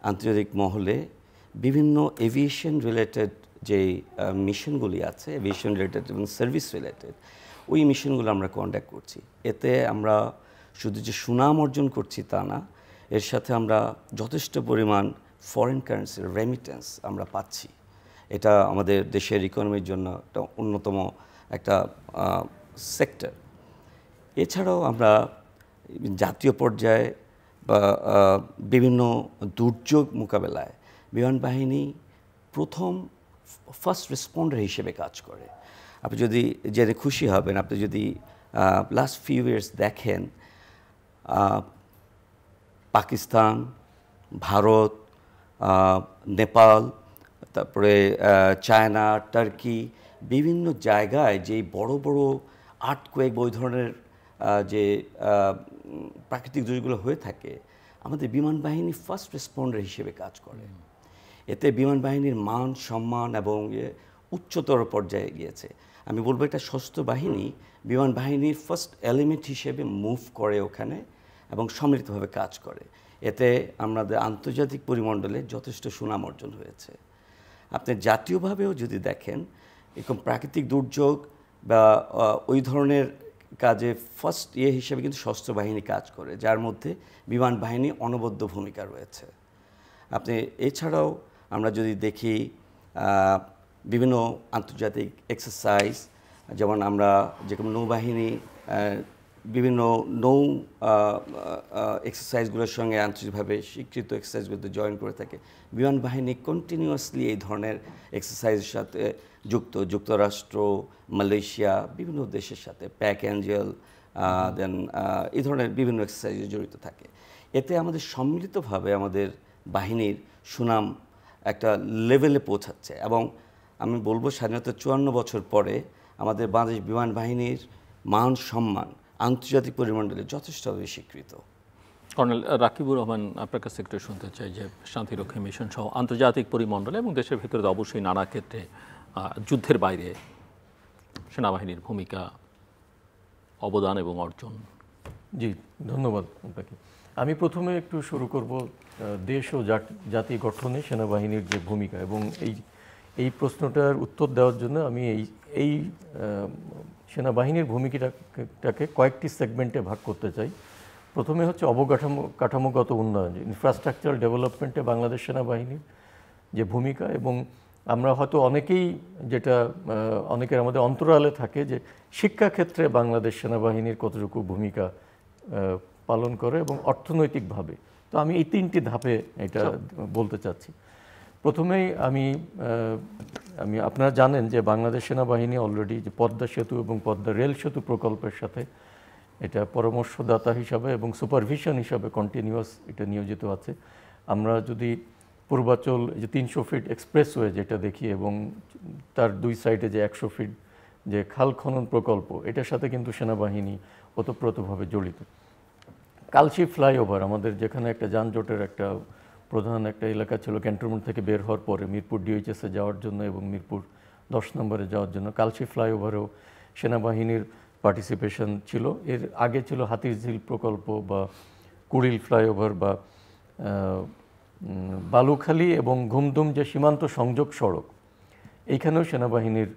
আন্তর্জাতিক মহলে বিভিন্ন এভিয়েশন রিলেটেড যে মিশনগুলি আছে, এভিয়েশন রিলেটেড এবং সার্ভিস রিলেটেড, ওই মিশনগুলো আমরা কন্ডাক্ট করছি। এতে আমরা শুধু যে সুনাম অর্জন করছি তা না, এর সাথে আমরা যথেষ্ট পরিমাণ ফরেন কারেন্সির রেমিটেন্স আমরা পাচ্ছি। এটা আমাদের দেশের ইকোনমির জন্য একটা অন্যতম একটা সেক্টর। এছাড়াও আমরা জাতীয় পর্যায়ে বা বিভিন্ন দুর্যোগ মোকাবেলায় বিমান বাহিনী ফার্স্ট রেসপন্ডার হিসেবে কাজ করে। আপনি যদি জেনে খুশি হবেন, আপনি যদি লাস্ট ফিউ ইয়ার্স দেখেন, পাকিস্তান, ভারত, নেপাল, তারপরে চায়না, টার্কি, বিভিন্ন জায়গায় যে বড় বড় আর্থকোয়েক ওই ধরনের যে প্রাকৃতিক দুর্যোগগুলো হয়ে থাকে, আমাদের বিমান বাহিনী ফার্স্ট রেসপন্ডার হিসেবে কাজ করে। এতে বিমান বাহিনীর মান সম্মান এবং উচ্চতর পর্যায়ে গিয়েছে। আমি বলবো এটা সশস্ত্র বাহিনী বিমান বাহিনীর ফার্স্ট এলিমেন্ট হিসেবে মুভ করে ওখানে এবং সম্মিলিতভাবে কাজ করে। এতে আমাদের আন্তর্জাতিক পরিমণ্ডলে যথেষ্ট সুনাম অর্জন হয়েছে। আপনি জাতীয়ভাবেও যদি দেখেন, এরকম প্রাকৃতিক দুর্যোগ বা ওই ধরনের কাজে ফার্স্ট হিসেবে কিন্তু সশস্ত্র বাহিনী কাজ করে, যার মধ্যে বিমান বাহিনী অনবদ্য ভূমিকা রয়েছে। আপনি এছাড়াও আমরা যদি দেখি বিভিন্ন আন্তর্জাতিক এক্সারসাইজ, যেমন আমরা যেরকম নৌবাহিনী বিভিন্ন নৌ এক্সারসাইজগুলোর সঙ্গে আন্তর্জাতিকভাবে স্বীকৃত এক্সারসাইজগুলোতে জয়েন করে থাকে। বিমান বাহিনী কন্টিনিউয়াসলি এই ধরনের এক্সারসাইজের সাথে যুক্ত, যুক্তরাষ্ট্র, মালয়েশিয়া, বিভিন্ন দেশের সাথে প্যাক অ্যাঞ্জেল, দেন এই ধরনের বিভিন্ন এক্সারসাইজে জড়িত থাকে। এতে আমাদের সম্মিলিতভাবে আমাদের বাহিনীর সুনাম একটা লেভেলে পৌঁছাচ্ছে, এবং আমি বলবো স্বাধীনতার 54 বছর পরে আমাদের বাংলাদেশ বিমান বাহিনীর মান সম্মান আন্তর্জাতিক পরিমণ্ডলে যথেষ্টভাবে স্বীকৃত। কর্নেল রাকিবুর রহমান, আপনার কাছে একটু শুনতে চাই যে শান্তিরক্ষা মিশন সহ আন্তর্জাতিক পরিমণ্ডলে এবং দেশের ভিতরে অবশ্যই নানা ক্ষেত্রে যুদ্ধের বাইরে সেনাবাহিনীর ভূমিকা, অবদান এবং অর্জন। জি, ধন্যবাদ আপনাকে। আমি প্রথমে একটু শুরু করব দেশ ও জাতি গঠনে সেনাবাহিনীর যে ভূমিকা, এবং এই প্রশ্নটার উত্তর দেওয়ার জন্য আমি এই সেনাবাহিনীর ভূমিকাটাকে কয়েকটি সেগমেন্টে ভাগ করতে চাই। প্রথমে হচ্ছে কাঠামোগত উন্নয়ন, ইনফ্রাস্ট্রাকচারাল ডেভেলপমেন্টে বাংলাদেশ সেনাবাহিনীর যে ভূমিকা, এবং আমরা হয়তো অনেকেই যেটা অনেকের আমাদের অন্তরালে থাকে যে শিক্ষাক্ষেত্রে বাংলাদেশ সেনাবাহিনীর কতটুকু ভূমিকা পালন করে এবং অর্থনৈতিকভাবে। তো আমি এই 3টি ধাপে এটা বলতে চাচ্ছি। প্রথমেই আমি আপনারা জানেন যে বাংলাদেশ সেনাবাহিনী অলরেডি যে পদ্মা সেতু এবং পদ্মা রেল সেতু প্রকল্পের সাথে এটা পরামর্শদাতা হিসাবে এবং সুপারভিশন হিসাবে কন্টিনিউয়াস এটা নিয়োজিত আছে। আমরা যদি পূর্বাচল যে 300 ফিট এক্সপ্রেসওয়ে যেটা দেখি, এবং তার 2 সাইডে যে 100 ফিট যে খাল খনন প্রকল্প, এটার সাথে কিন্তু সেনাবাহিনী ওতপ্রোতভাবে জড়িত। কালশি ফ্লাইওভার, আমাদের যেখানে একটা যানজটের একটা প্রধান একটা এলাকা ছিল ক্যান্টনমেন্ট থেকে বের হওয়ার পরে মিরপুর ডিএইচএসে যাওয়ার জন্য এবং মিরপুর 10 নম্বরে যাওয়ার জন্য, কালশি ফ্লাইওভারেও সেনাবাহিনীর পার্টিসিপেশন ছিল। এর আগে ছিল হাতিরঝিল প্রকল্প বা কুড়িল ফ্লাইওভার বা বালুখালী এবং ঘুমদুম যে সীমান্ত সংযোগ সড়ক, এইখানেও সেনাবাহিনীর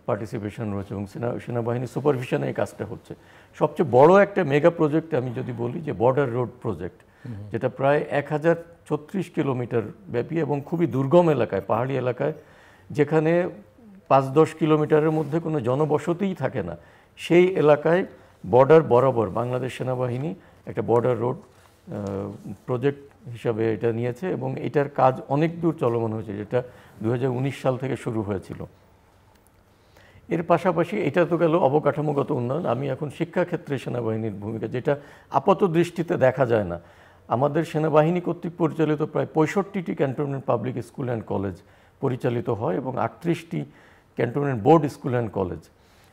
পার্টিসিপেশন রয়েছে এবং সেনাবাহিনীর সুপারভিশনে এই কাজটা হচ্ছে। সবচেয়ে বড় একটা মেগা প্রজেক্ট আমি যদি বলি যে বর্ডার রোড প্রজেক্ট, যেটা প্রায় 1036 কিলোমিটার ব্যাপী এবং খুবই দুর্গম এলাকায়, পাহাড়ি এলাকায়, যেখানে 5-10 কিলোমিটারের মধ্যে কোনো জনবসতিই থাকে না, সেই এলাকায় বর্ডার বরাবর বাংলাদেশ সেনাবাহিনী একটা বর্ডার রোড প্রজেক্ট হিসাবে এটা নিয়েছে এবং এটার কাজ অনেক দূর চলমান হয়েছে, যেটা 2019 সাল থেকে শুরু হয়েছিল। এর পাশাপাশি এটা তো গেল অবকাঠামোগত উন্নয়ন। আমি এখন শিক্ষাক্ষেত্রে সেনাবাহিনীর ভূমিকা, যেটা আপাত দৃষ্টিতে দেখা যায় না। আমাদের সেনাবাহিনী কর্তৃক পরিচালিত প্রায় 65টি cantonment public school and college পরিচালিত হয় এবং 38টি cantonment board school and college.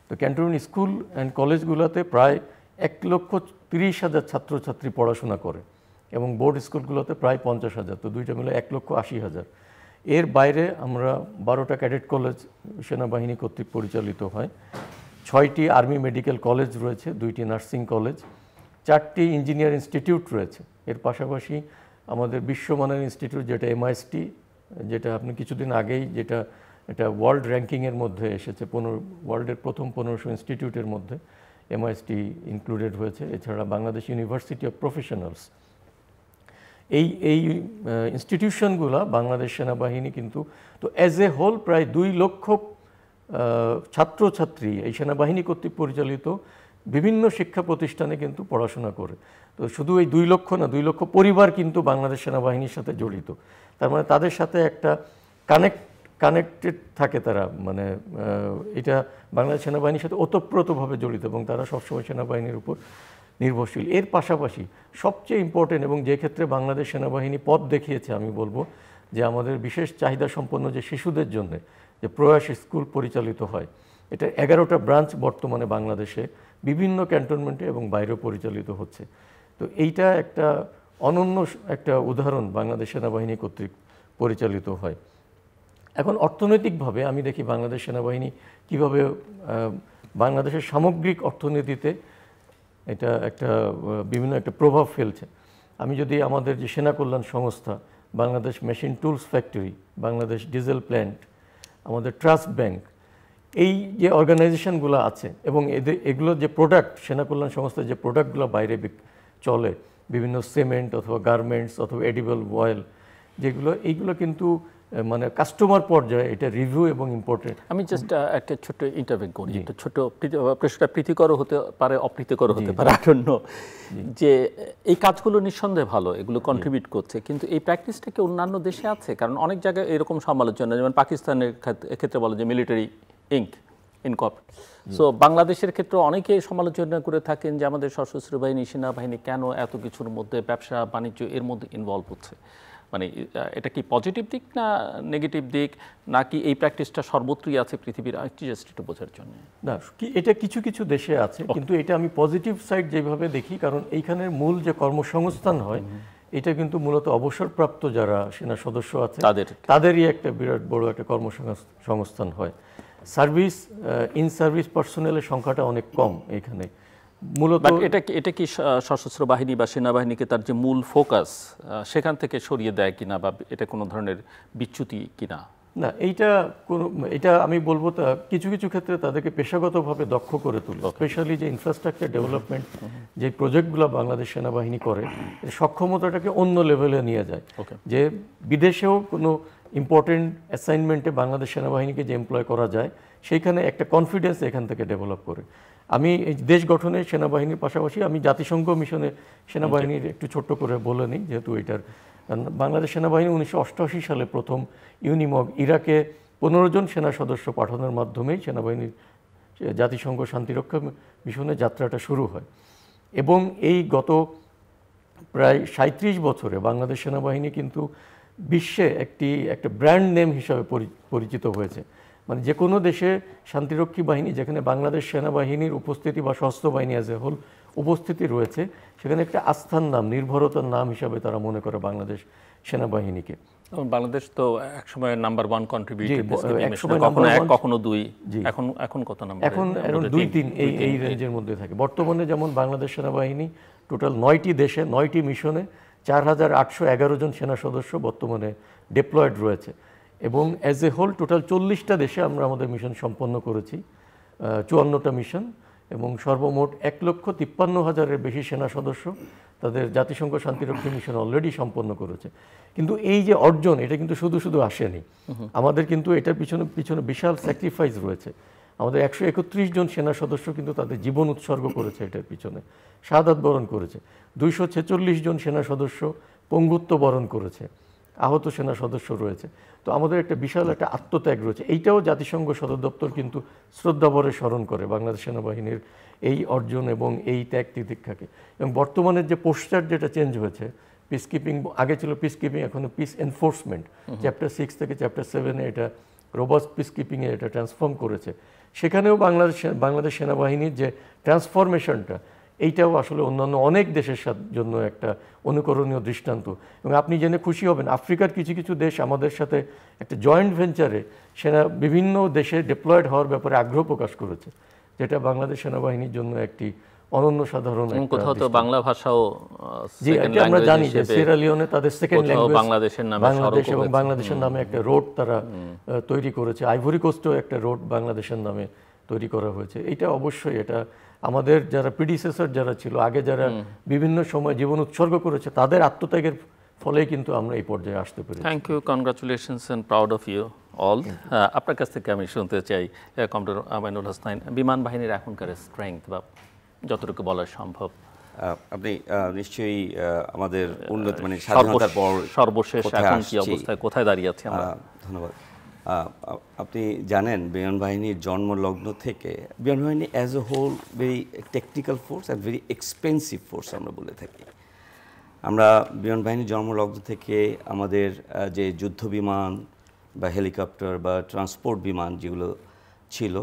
তো ক্যান্টনমেন্ট স্কুল অ্যান্ড কলেজগুলোতে প্রায় 1,30,000 ছাত্রছাত্রী পড়াশোনা করে এবং বোর্ড স্কুলগুলোতে প্রায় 50,000, তো দুইটা মিলে 1,80,000। এর বাইরে আমরা 12টা ক্যাডেট কলেজ সেনাবাহিনী কর্তৃক পরিচালিত হয়, 6টি আর্মি মেডিকেল কলেজ রয়েছে, 2টি নার্সিং কলেজ, 4টি ইঞ্জিনিয়ার ইনস্টিটিউট রয়েছে। এর পাশাপাশি আমাদের বিশ্বমানের ইনস্টিটিউট যেটা MIST, যেটা আপনি কিছুদিন আগেই যেটা এটা ওয়ার্ল্ড র্যাঙ্কিংয়ের মধ্যে এসেছে, ওয়ার্ল্ডের প্রথম 1500 ইনস্টিটিউটের মধ্যে MIST ইনক্লুডেড হয়েছে। এছাড়া বাংলাদেশ ইউনিভার্সিটি অফ প্রফেশনালস, এই ইনস্টিটিউশনগুলো বাংলাদেশ সেনাবাহিনী কিন্তু, তো অ্যাজ এ হোল প্রায় 2 লক্ষ ছাত্রছাত্রী এই সেনাবাহিনী কর্তৃক পরিচালিত বিভিন্ন শিক্ষা প্রতিষ্ঠানে কিন্তু পড়াশোনা করে। তো শুধু এই 2 লক্ষ না, 2 লক্ষ পরিবার কিন্তু বাংলাদেশ সেনাবাহিনীর সাথে জড়িত। তার মানে তাদের সাথে একটা কানেক্টেড থাকে তারা, মানে এটা বাংলাদেশ সেনাবাহিনীর সাথে ওতপ্রোতভাবে জড়িত এবং তারা সবসময় সেনাবাহিনীর উপর নির্ভরশীল। এর পাশাপাশি সবচেয়ে ইম্পর্টেন্ট এবং যে ক্ষেত্রে বাংলাদেশ সেনাবাহিনী পথ দেখিয়েছে, আমি বলবো যে আমাদের বিশেষ চাহিদা সম্পন্ন যে শিশুদের জন্য যে প্রয়াস স্কুল পরিচালিত হয়, এটা 11টা ব্রাঞ্চ বর্তমানে বাংলাদেশে বিভিন্ন ক্যান্টনমেন্টে এবং বাইরেও পরিচালিত হচ্ছে। তো এইটা একটা অনন্য একটা উদাহরণ বাংলাদেশ সেনাবাহিনী কর্তৃক পরিচালিত হয়। এখন অর্থনৈতিকভাবে আমি দেখি বাংলাদেশ সেনাবাহিনী কীভাবে বাংলাদেশের সামগ্রিক অর্থনীতিতে এটা একটা বিভিন্ন একটা প্রভাব ফেলছে। আমি যদি আমাদের যে সেনা কল্যাণ সংস্থা, Bangladesh machine tools factory, Bangladesh diesel plant, আমাদের ট্রাস্ট ব্যাংক, এই যে অর্গানাইজেশনগুলো আছে এবং এগুলোর যে প্রোডাক্ট, সেনা কল্যাণ সংস্থার যে প্রোডাক্টগুলো বাইরে চলে, বিভিন্ন সিমেন্ট অথবা গার্মেন্টস অথবা এডিবল অয়েল যেগুলো, এইগুলো কিন্তু মানে কাস্টমার পর্যায়ে এটা রিভিউ এবং ইম্পর্টেন্ট। আমি জাস্ট একটা ছোট্ট ইন্টারভিউ করি, একটা ছোট্ট প্রশ্নটা প্রীতিকর হতে পারে, অপ্রীতিকর হতে পারে, আরণ্য, যে এই কাজগুলো নিঃসন্দেহে ভালো, এগুলো কন্ট্রিবিউট করছে, কিন্তু এই প্র্যাকটিসটা কি অন্যান্য দেশে আছে? কারণ অনেক জায়গায় এরকম সমালোচনা, যেমন পাকিস্তানের ক্ষেত্রে বলে যে মিলিটারি ইঙ্ক ইনকর্প। সো বাংলাদেশের ক্ষেত্রে অনেকে সমালোচনা করে থাকেন যে আমাদের সশস্ত্র বাহিনী, সেনাবাহিনী কেন এত কিছুর মধ্যে, ব্যবসা বাণিজ্য এর মধ্যে ইনভলভ হচ্ছে। মানে এটা কি পজিটিভ দিক না নেগেটিভ দিক, নাকি এই প্র্যাকটিসটা সর্বত্রই আছে পৃথিবীর? জাস্ট একটু বোঝার জন্য। না, এটা কিছু কিছু দেশে আছে, কিন্তু এটা আমি পজিটিভ সাইড যেভাবে দেখি, কারণ এইখানের মূল যে কর্মসংস্থান হয় এটা কিন্তু মূলত অবসরপ্রাপ্ত যারা সেনা সদস্য আছে তাদেরই একটা বিরাট বড় একটা কর্মসংস্থান হয়। সার্ভিস ইন সার্ভিস পার্সোনেলের সংখ্যাটা অনেক কম এখানে মূলত। এটা কি সশস্ত্র বাহিনী বা সেনাবাহিনীকে তার যে মূল ফোকাস সেখান থেকে সরিয়ে দেয় কিনা, বা এটা কোনো ধরনের বিচ্যুতি কিনা? না, এটা আমি বলবো তা কিছু কিছু ক্ষেত্রে তাদেরকে পেশাগতভাবে দক্ষ করে তুলে, স্পেশালি যে ইনফ্রাস্ট্রাকচার ডেভেলপমেন্ট যে প্রজেক্টগুলো বাংলাদেশ সেনাবাহিনী করে, সক্ষমতাটাকে অন্য লেভেলে নিয়ে যায়। যে বিদেশেও কোনো ইম্পর্টেন্ট অ্যাসাইনমেন্টে বাংলাদেশ সেনাবাহিনীকে যে এমপ্লয় করা যায়, সেইখানে একটা কনফিডেন্স এখান থেকে ডেভেলপ করে। আমি এই দেশ গঠনে সেনাবাহিনীর পাশাপাশি আমি জাতিসংঘ মিশনে সেনাবাহিনীর একটু ছোট্ট করে বলে নিই, যেহেতু এটার বাংলাদেশ সেনাবাহিনী 1988 সালে প্রথম ইউনিমগ ইরাকে 15 জন সেনা সদস্য পাঠানোর মাধ্যমেই সেনাবাহিনীর জাতিসংঘ শান্তিরক্ষা মিশনের যাত্রাটা শুরু হয়। এবং এই গত প্রায় 37 বছরে বাংলাদেশ সেনাবাহিনী কিন্তু বিশ্বে একটা ব্র্যান্ড নেম হিসাবে পরিচিত হয়েছে। মানে যে কোনো দেশে শান্তিরক্ষী বাহিনী যেখানে বাংলাদেশ সেনাবাহিনীর উপস্থিতি বা সশস্ত্র বাহিনী অ্যাজ এ হোল উপস্থিতি রয়েছে, সেখানে একটা আস্থার নাম, নির্ভরতার নাম হিসাবে তারা মনে করে বাংলাদেশ সেনাবাহিনীকে। বাংলাদেশ তো একসময় নাম্বার 1 কন্ট্রিবিউটর, কখনো 2, এখন কত নাম্বার? এখন 2-3 এই রেঞ্জের মধ্যে থাকে বর্তমানে। যেমন বাংলাদেশ সেনাবাহিনী টোটাল 9টি দেশে 9টি মিশনে 4811 জন সেনা সদস্য বর্তমানে ডিপ্লয়েড রয়েছে, এবং অ্যাজ এ হোল টোটাল 40টা দেশে আমরা আমাদের মিশন সম্পন্ন করেছি, 54টা মিশন, এবং সর্বমোট 1,53,000-এর বেশি সেনা সদস্য তাদের জাতিসংঘ শান্তিরক্ষী মিশন অলরেডি সম্পন্ন করেছে। কিন্তু এই যে অর্জন, এটা কিন্তু শুধু আসেনি, আমাদের কিন্তু এটার পিছনে বিশাল স্যাক্রিফাইস রয়েছে। আমাদের 131 জন সেনা সদস্য কিন্তু তাদের জীবন উৎসর্গ করেছে এটার পিছনে, শাহাদাত বরণ করেছে। 246 জন সেনা সদস্য পঙ্গুত্ব বরণ করেছে, আহত সেনা সদস্য রয়েছে। তো আমাদের একটা বিশাল একটা আত্মত্যাগ রয়েছে। এইটাও জাতিসংঘ সদর দপ্তর কিন্তু শ্রদ্ধাভরে স্মরণ করে বাংলাদেশ সেনাবাহিনীর এই অর্জন এবং এই ত্যাগ তিতিক্ষাকে। এবং বর্তমানের যে পোস্টার যেটা চেঞ্জ হয়েছে, পিস কিপিং, আগে ছিল পিস কিপিং, এখন পিস এনফোর্সমেন্ট, চ্যাপ্টার 6 থেকে চ্যাপ্টার 7-এ এটা রোবাস্ট পিস কিপিংয়ে এটা ট্রান্সফর্ম করেছে। সেখানেও বাংলাদেশ সেনাবাহিনীর যে ট্রান্সফরমেশনটা, এইটাও আসলে অন্যান্য অনেক দেশের জন্য একটা অনুকরণীয় দৃষ্টান্ত। এবং আপনি জেনে খুশি হবেন, আফ্রিকার কিছু কিছু দেশ আমাদের সাথে একটা জয়েন্ট ভেঞ্চারে বিভিন্ন দেশে ডিপ্লয়েড হওয়ার ব্যাপারে আগ্রহ প্রকাশ করেছে, যেটা বাংলাদেশ সেনাবাহিনীর জন্য একটি অনন্য সাধারণ। কোথাও তো বাংলা ভাষাও, জি, আমরা জানি যে সিয়েরা লিওনে তাদের সেকেন্ড ল্যাঙ্গুয়েজ বাংলাদেশের নামে, বাংলাদেশ এবং বাংলাদেশের নামে একটা রোড তারা তৈরি করেছে। আইভরি কোস্টেও একটা রোড বাংলাদেশের নামে তৈরি করা হয়েছে। এটা অবশ্যই এটা আমাদের যারা প্রিডিসেসর যারা ছিল, আগে যারা বিভিন্ন সময় জীবন উৎসর্গ করেছে, তাদের আত্মত্যাগের ফলেই কিন্তু আমরা এই পর্যায়ে আসতে পেরেছি। Thank you, congratulations and proud of you all. আপনার কাছ থেকে আমি শুনতে চাই, কমডোর আমানুল হাসনাইন, বিমান বাহিনীর এখনকার স্ট্রেংথ বা যতটুকু বলা সম্ভব। আপনি নিশ্চয়ই আমাদের উন্নত মানে স্বাধীনতার পর সর্বশেষ এখন কি অবস্থায়, কোথায় দাঁড়িয়ে আছি আমরা? ধন্যবাদ। আপনি জানেন বিমান বাহিনীর জন্মলগ্ন থেকে বিমান বাহিনী as a whole very technical force and very expensive force আমরা বলে থাকি। আমরা বিমান বাহিনীর জন্মলগ্ন থেকে আমাদের যে যুদ্ধ বিমান বা হেলিকপ্টার বা ট্রান্সপোর্ট বিমান যেগুলো ছিল,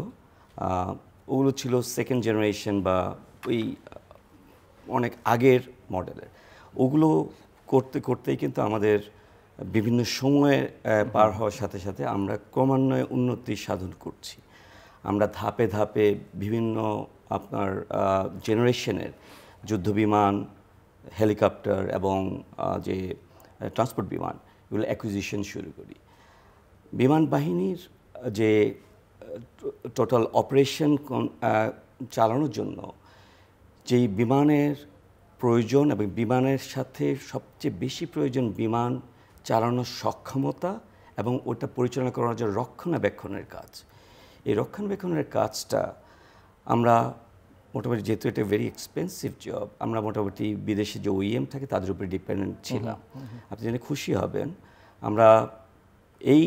ওগুলো ছিল সেকেন্ড জেনারেশন বা ওই অনেক আগের মডেলের। ওগুলো করতেই কিন্তু আমাদের বিভিন্ন সময়ে পার হওয়ার সাথে সাথে আমরা ক্রমান্বয়ে উন্নতি সাধন করছি। আমরা ধাপে ধাপে বিভিন্ন আপনার জেনারেশনের যুদ্ধবিমান, হেলিকপ্টার এবং যে ট্রান্সপোর্ট বিমান, এগুলো অ্যাকুইজিশন শুরু করি। বিমান বাহিনীর যে টোটাল অপারেশন চালানোর জন্য যেই বিমানের প্রয়োজন এবং বিমানের সাথে সবচেয়ে বেশি প্রয়োজন বিমান চালানোর সক্ষমতা এবং ওটা পরিচালনা করার জন্য রক্ষণাবেক্ষণের কাজ। এই রক্ষণাবেক্ষণের কাজটা আমরা মোটামুটি, যেহেতু এটা ভেরি এক্সপেন্সিভ জব, আমরা মোটামুটি বিদেশে যে OEM থাকে তাদের উপরে ডিপেন্ডেন্ট ছিলাম। আপনি জেনে খুশি হবেন, আমরা এই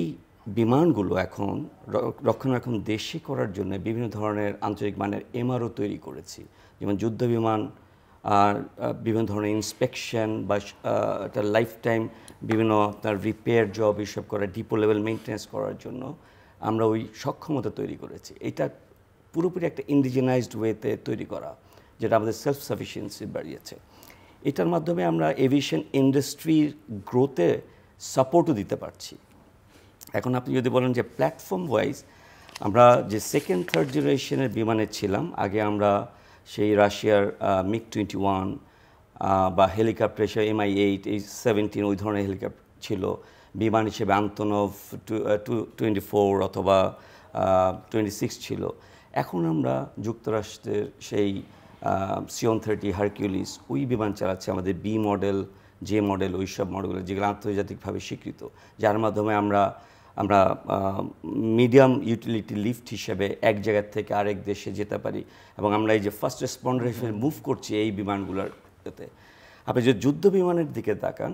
বিমানগুলো এখন রক্ষণাবেক্ষণ দেশে করার জন্য বিভিন্ন ধরনের আন্তর্জাতিক মানের MRO তৈরি করেছি, যেমন যুদ্ধ বিমান আর বিভিন্ন ধরনের ইন্সপেকশন বা একটা লাইফ টাইম বিভিন্ন আপনার রিপেয়ার জব এইসব করা, ডিপো লেভেল মেনটেন্যান্স করার জন্য আমরা ওই সক্ষমতা তৈরি করেছি। এটা পুরোপুরি একটা ইন্ডিজিনাইজড ওয়েতে তৈরি করা, যেটা আমাদের সেলফ সাফিসিয়েন্সি বাড়িয়েছে। এটার মাধ্যমে আমরা এভিয়েশন ইন্ডাস্ট্রির গ্রোথে সাপোর্টও দিতে পারছি। এখন আপনি যদি বলেন যে প্ল্যাটফর্ম ওয়াইজ আমরা যে সেকেন্ড থার্ড জেনারেশনের বিমানে ছিলাম, আগে আমরা সেই রাশিয়ার MiG-21 বা হেলিকপ্টার হিসেবে Mi-8, এই-17 ওই ধরনের হেলিকপ্টার ছিল, বিমান হিসেবে আন্তনভ 24 অথবা 26 ছিল। এখন আমরা যুক্তরাষ্ট্রের সেই C-130 হারকিউলিস ওই বিমান চালাচ্ছি, আমাদের B মডেল, J মডেল, ওই সব মডেলগুলো যেগুলো আন্তর্জাতিকভাবে স্বীকৃত, যার মাধ্যমে আমরা মিডিয়াম ইউটিলিটি লিফট হিসেবে এক জায়গার থেকে আরেক দেশে যেতে পারি। এবং আমরা এই যে ফার্স্ট রেসপন্ডার হিসেবে মুভ করছি এই বিমানগুলোতে। আপনি যে যুদ্ধ বিমানের দিকে তাকান,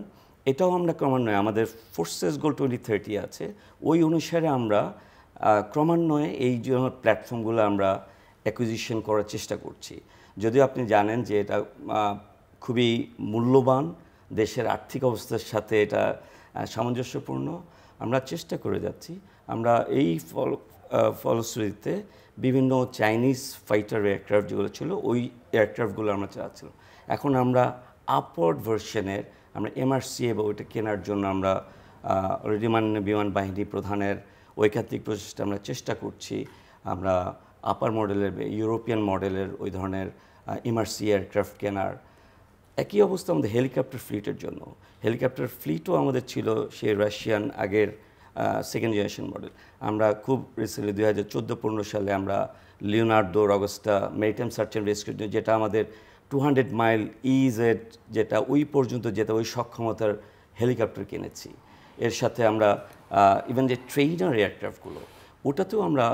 এটাও আমরা ক্রমান্বয়ে আমাদের ফোর্সেস গোল 2030 আছে, ওই অনুসারে আমরা ক্রমান্বয়ে এই যে প্ল্যাটফর্মগুলো আমরা অ্যাকুইজিশন করার চেষ্টা করছি। যদিও আপনি জানেন যে এটা খুবই মূল্যবান, দেশের আর্থিক অবস্থার সাথে এটা সামঞ্জস্যপূর্ণ। আমরা চেষ্টা করে যাচ্ছি, আমরা এই ফলশ্রুতিতে বিভিন্ন চাইনিজ ফাইটার এয়ারক্রাফট যেগুলো ছিল ওই এয়ারক্রাফটগুলো আমরা চালাচ্ছিলাম। এখন আমরা আপওয়ার্ড ভার্সনের আমরা MRCA বা ওইটা কেনার জন্য আমরা অলরেডি মাননীয় বিমান বাহিনী প্রধানের ঐকান্তিক প্রচেষ্টা আমরা চেষ্টা করছি। আমরা আপার মডেলের ইউরোপিয়ান মডেলের ওই ধরনের MRCA এয়ারক্রাফট কেনার। একই অবস্থা আমাদের হেলিকপ্টার ফ্লিটের জন্য। হেলিকপ্টার ফ্লিটও আমাদের ছিল সেই রাশিয়ান আগের সেকেন্ড জেনারেশন মডেল। আমরা খুব রিসেন্টলি 2014-15 সালে আমরা Leonardo Agusta maritime search and rescue, যেটা আমাদের 200 মাইল EZ যেটা ওই পর্যন্ত যেটা ওই সক্ষমতার হেলিকপ্টার কিনেছি। এর সাথে আমরা ইভেন যে ট্রেইনার এয়ারক্রাফটগুলো ওটাতেও আমরা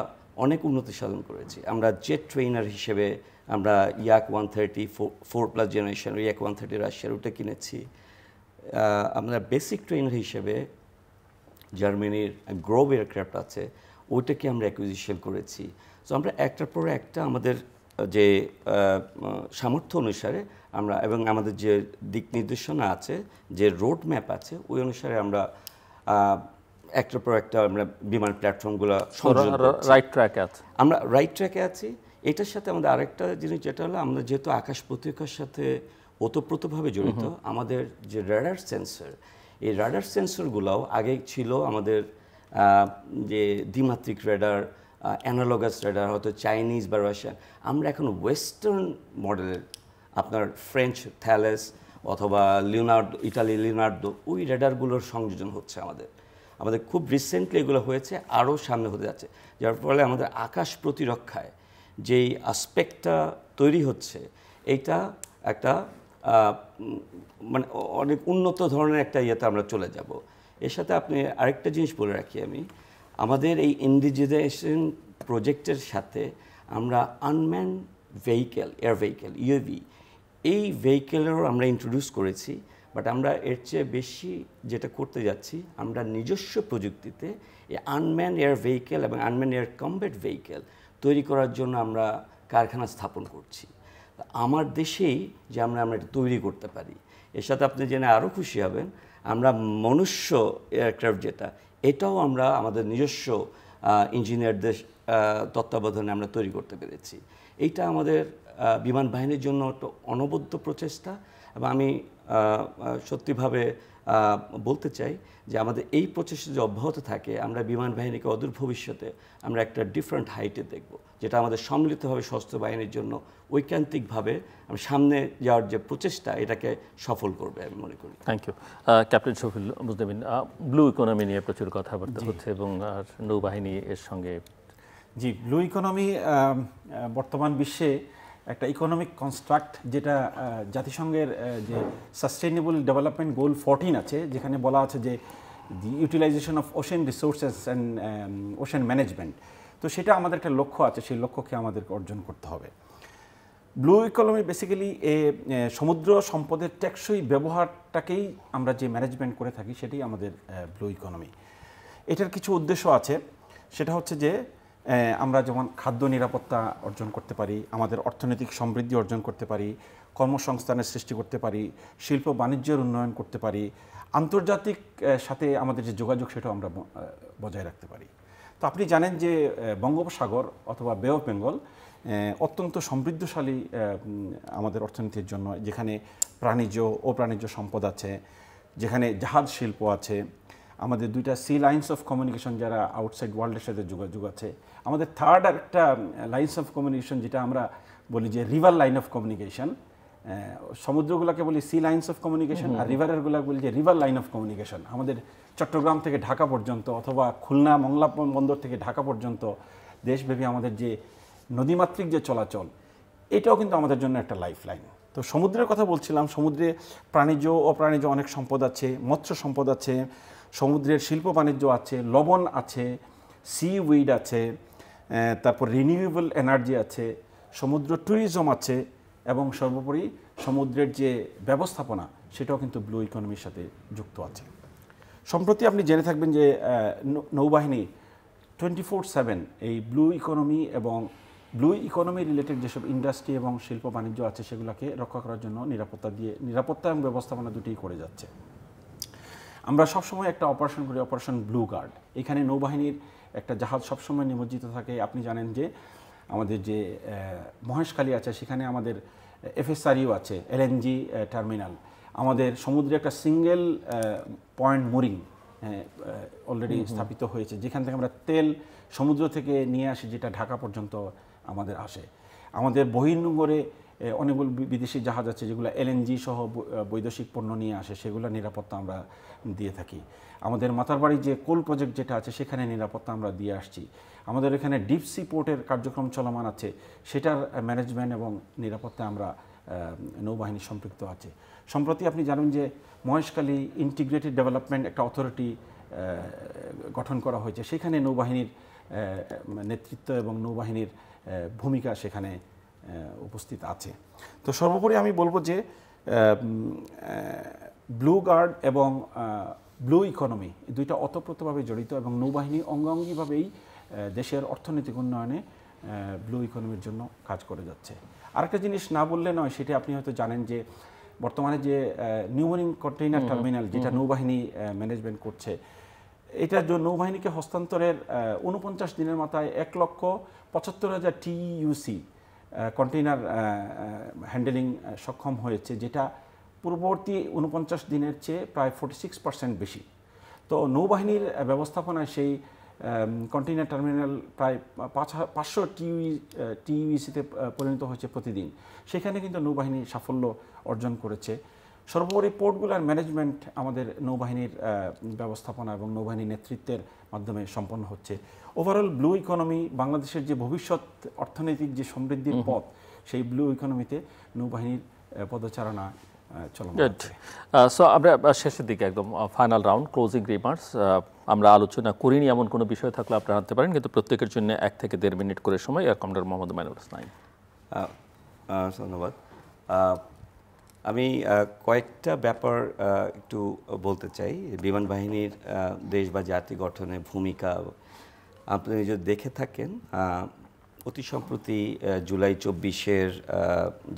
অনেক উন্নতি সাধন করেছি। আমরা জেট ট্রেইনার হিসেবে আমরা Yak-130 4+ জেনারেশন Yak-130 রাশিয়ার ওটা কিনেছি। আমরা বেসিক ট্রেইনার হিসেবে জার্মানির গ্রোভ এয়ারক্রাফট আছে, ওইটাকে আমরা অ্যাকুইজিশন করেছি। সো আমরা একটার পর একটা আমাদের যে সামর্থ্য অনুসারে আমরা এবং আমাদের যে দিক নির্দেশনা আছে, যে রোড ম্যাপ আছে, ওই অনুসারে আমরা একটার পর একটা আমরা বিমান প্ল্যাটফর্মগুলো রাইট ট্র্যাকে আছে, আমরা রাইট ট্র্যাকে আছি। এটার সাথে আমাদের আরেকটা জিনিস যেটা হলো, আমরা যেহেতু আকাশ প্রতিরক্ষার সাথে ওতপ্রোতভাবে জড়িত, আমাদের যে রাডার সেন্সর, এই রাডার সেন্সরগুলোও আগে ছিল আমাদের যে দ্বিমাত্রিক রাডার, অ্যানালগাস রাডার, হয়তো চাইনিজ বা রাশিয়ান। আমরা এখন ওয়েস্টার্ন মডেলের আপনার ফ্রেঞ্চ থ্যালেস অথবা লিওনার্দো, ইটালি লিওনার্দো, ওই রাডারগুলোর সংযোজন হচ্ছে আমাদের খুব রিসেন্টলি এগুলো হয়েছে, আরও সামনে হতে যাচ্ছে, যার ফলে আমাদের আকাশ প্রতিরক্ষায় যেই আসপেক্টটা তৈরি হচ্ছে, এইটা একটা মানে অনেক উন্নত ধরনের একটা ইয়েতে আমরা চলে যাব। এর সাথে আপনি আরেকটা জিনিস বলে রাখি আমি, আমাদের এই ইন্ডিজিনাইজেশন প্রজেক্টের সাথে আমরা আনম্যান ভেহিকেল, এয়ার ভেহিকেল UAV, এই ভেহিকেলেরও আমরা ইন্ট্রোডিউস করেছি। বাট আমরা এর চেয়ে বেশি যেটা করতে যাচ্ছি, আমরা নিজস্ব প্রযুক্তিতে এই আনম্যান এয়ার ভেহিকেল এবং আনম্যান এয়ার কমব্যাট ভেহিকেল তৈরি করার জন্য আমরা কারখানা স্থাপন করছি আমার দেশেই, যে আমরা এটা তৈরি করতে পারি। এর সাথে আপনি জেনে আরও খুশি হবেন, আমরা মনুষ্য এয়ারক্রাফট যেটা, এটাও আমরা আমাদের নিজস্ব ইঞ্জিনিয়ারদের তত্ত্বাবধানে আমরা তৈরি করতে পেরেছি। এইটা আমাদের বিমান বাহিনীর জন্য একটা অনবদ্য প্রচেষ্টা। এবং আমি সত্যিভাবে বলতে চাই যে আমাদের এই প্রচেষ্টা যে অব্যাহত থাকে, আমরা বিমান বাহিনীকে অদূর ভবিষ্যতে আমরা একটা ডিফারেন্ট হাইটে দেখব, যেটা আমাদের সম্মিলিতভাবে সশস্ত্র বাহিনীর জন্য ঐকান্তিকভাবে সামনে যাওয়ার যে প্রচেষ্টা, এটাকে সফল করবে আমি মনে করি। Thank you captain Shafiul Mujtamin. Blue economy নিয়ে প্রচুর কথাবার্তা হচ্ছে এবং নৌবাহিনী এর সঙ্গে জি, ব্লু ইকোনমি বর্তমান বিশ্বে একটা ইকোনমিক কনস্ট্রাক্ট, যেটা জাতিসংঘের যে সাস্টেইনেবল ডেভেলপমেন্ট গোল 14 আছে, যেখানে বলা আছে যে the utilisation of ocean resources and ocean management. তো সেটা আমাদের একটা লক্ষ্য আছে, সেই লক্ষ্যকে আমাদেরকে অর্জন করতে হবে। ব্লু ইকোনমি বেসিক্যালি সমুদ্র সম্পদের টেকসই ব্যবহারটাকেই আমরা যে ম্যানেজমেন্ট করে থাকি, সেটাই আমাদের ব্লু ইকোনমি। এটার কিছু উদ্দেশ্য আছে, সেটা হচ্ছে যে আমরা যেমন খাদ্য নিরাপত্তা অর্জন করতে পারি, আমাদের অর্থনৈতিক সমৃদ্ধি অর্জন করতে পারি, কর্মসংস্থানের সৃষ্টি করতে পারি, শিল্প বাণিজ্যের উন্নয়ন করতে পারি, আন্তর্জাতিক সাথে আমাদের যে যোগাযোগ সেটাও আমরা বজায় রাখতে পারি। তো আপনি জানেন যে বঙ্গোপসাগর অথবা বে অফ বেঙ্গল অত্যন্ত সমৃদ্ধশালী আমাদের অর্থনীতির জন্য, যেখানে প্রাণীজ ও প্রাণীজ সম্পদ আছে, যেখানে জাহাজ শিল্প আছে, আমাদের দুইটা সি লাইন্স অফ কমিউনিকেশন যারা আউটসাইড ওয়ার্ল্ডের সাথে যোগাযোগ আছে, আমাদের থার্ড একটা লাইন্স অফ কমিউনিকেশন যেটা আমরা বলি যে রিভার লাইন অফ কমিউনিকেশন। সমুদ্রগুলোকে বলি সি লাইন্স অফ কমিউনিকেশন, আর রিভারেরগুলো বলি যে রিভার লাইন অফ কমিউনিকেশন। আমাদের চট্টগ্রাম থেকে ঢাকা পর্যন্ত অথবা খুলনা মংলা বন্দর থেকে ঢাকা পর্যন্ত দেশব্যাপী আমাদের যে নদীমাতৃক যে চলাচল, এটাও কিন্তু আমাদের জন্য একটা লাইফ লাইন। তো সমুদ্রের কথা বলছিলাম, সমুদ্রে প্রাণীজ ও অপ্রাণীজ অনেক সম্পদ আছে, মৎস্য সম্পদ আছে, সমুদ্রের শিল্প বাণিজ্য আছে, লবণ আছে, সি উইড আছে, তারপর রিনিউয়েবল এনার্জি আছে, সমুদ্র ট্যুরিজম আছে, এবং সর্বোপরি সমুদ্রের যে ব্যবস্থাপনা সেটাও কিন্তু ব্লু ইকোনমির সাথে যুক্ত আছে। সম্প্রতি আপনি জেনে থাকবেন যে নৌবাহিনী 24/7 এই ব্লু ইকোনমি এবং ব্লু ইকোনমি রিলেটেড যেসব ইন্ডাস্ট্রি এবং শিল্প বাণিজ্য আছে সেগুলোকে রক্ষা করার জন্য নিরাপত্তা এবং ব্যবস্থাপনা দুটিই করে যাচ্ছে। আমরা সবসময় একটা অপারেশন করি, অপারেশন ব্লু গার্ড। এখানে নৌবাহিনীর একটা জাহাজ সবসময় নিমজ্জিত থাকে। আপনি জানেন যে আমাদের যে মহেশখালী আছে, সেখানে আমাদের FSRU আছে, LNG টার্মিনাল। আমাদের সমুদ্রে একটা সিঙ্গেল পয়েন্ট মুরিং অলরেডি স্থাপিত হয়েছে, যেখান থেকে আমরা তেল সমুদ্র থেকে নিয়ে আসি, যেটা ঢাকা পর্যন্ত আমাদের আসে। আমাদের বহির্নোঙরে অনেকগুলো বিদেশি জাহাজ আছে যেগুলো LNG সহ বৈদেশিক পণ্য নিয়ে আসে, সেগুলো নিরাপত্তা আমরা দিয়ে থাকি। আমাদের মাতারবাড়ি যে কোল প্রজেক্ট যেটা আছে, সেখানে নিরাপত্তা আমরা দিয়ে আসছি। আমাদের এখানে ডিপ সি পোর্টের কার্যক্রম চলমান আছে, সেটার ম্যানেজমেন্ট এবং নিরাপত্তা আমরা নৌবাহিনী সম্পৃক্ত আছে। সম্প্রতি আপনি জানেন যে মহেশখালী ইন্টিগ্রেটেড ডেভেলপমেন্ট একটা অথরিটি গঠন করা হয়েছে, সেখানে নৌবাহিনীর নেতৃত্ব এবং নৌবাহিনীর ভূমিকা সেখানে উপস্থিত আছে। তো সর্বোপরি আমি বলবো যে ব্লু গার্ড এবং ব্লু ইকোনমি দুইটা ওতপ্রোতভাবে জড়িত, এবং নৌবাহিনী অঙ্গাঙ্গিভাবেই দেশের অর্থনৈতিক উন্নয়নে ব্লু ইকোনমির জন্য কাজ করে যাচ্ছে। আরেকটা জিনিস না বললে নয়, সেটা আপনি হয়তো জানেন যে বর্তমানে যে নিউ মারিন কন্টেইনার টার্মিনাল যেটা নৌবাহিনী ম্যানেজমেন্ট করছে, এটা নৌবাহিনীকে হস্তান্তরের 49 দিনের মাথায় 1,75,000 TEUC কন্টেইনার হ্যান্ডেলিং সক্ষম হয়েছে, যেটা পূর্ববর্তী 49 দিনের চেয়ে প্রায় 46% বেশি। তো নৌবাহিনীর ব্যবস্থাপনায় সেই কন্টেইনার টার্মিনাল প্রায় 500 TEUC-তে পরিণত হয়েছে প্রতিদিন। সেখানে কিন্তু নৌবাহিনী সাফল্য অর্জন করেছে। সর্বোপরি পোর্টগুলোর ম্যানেজমেন্ট আমাদের নৌবাহিনীর ব্যবস্থাপনা এবং নৌবাহিনীর নেতৃত্বের মাধ্যমে সম্পন্ন হচ্ছে। ওভারঅল ব্লু ইকোনমি বাংলাদেশের যে ভবিষ্যৎ অর্থনৈতিক যে সমৃদ্ধির পথ, সেই ব্লু ইকোনমিতে নৌবাহিনীর পদচারণা চলমান আছে। সো আমরা শেষের দিকে একদম ফাইনাল রাউন্ড, ক্লোজিং রিমার্কস। আমরা আলোচনা করিনি এমন কোনো বিষয় থাকলে আপনারা আনতে পারেন, কিন্তু প্রত্যেকের জন্য 1 থেকে 1.5 মিনিট করে সময়। এর কমান্ডার মোহাম্মদ মাইনুল ইসলাম। ধন্যবাদ। আমি কয়েকটা ব্যাপার একটু বলতে চাই। বিমান বাহিনীর দেশ বা জাতি গঠনে ভূমিকা আপনি যদি দেখে থাকেন, অতি সম্প্রতি জুলাই 24-এর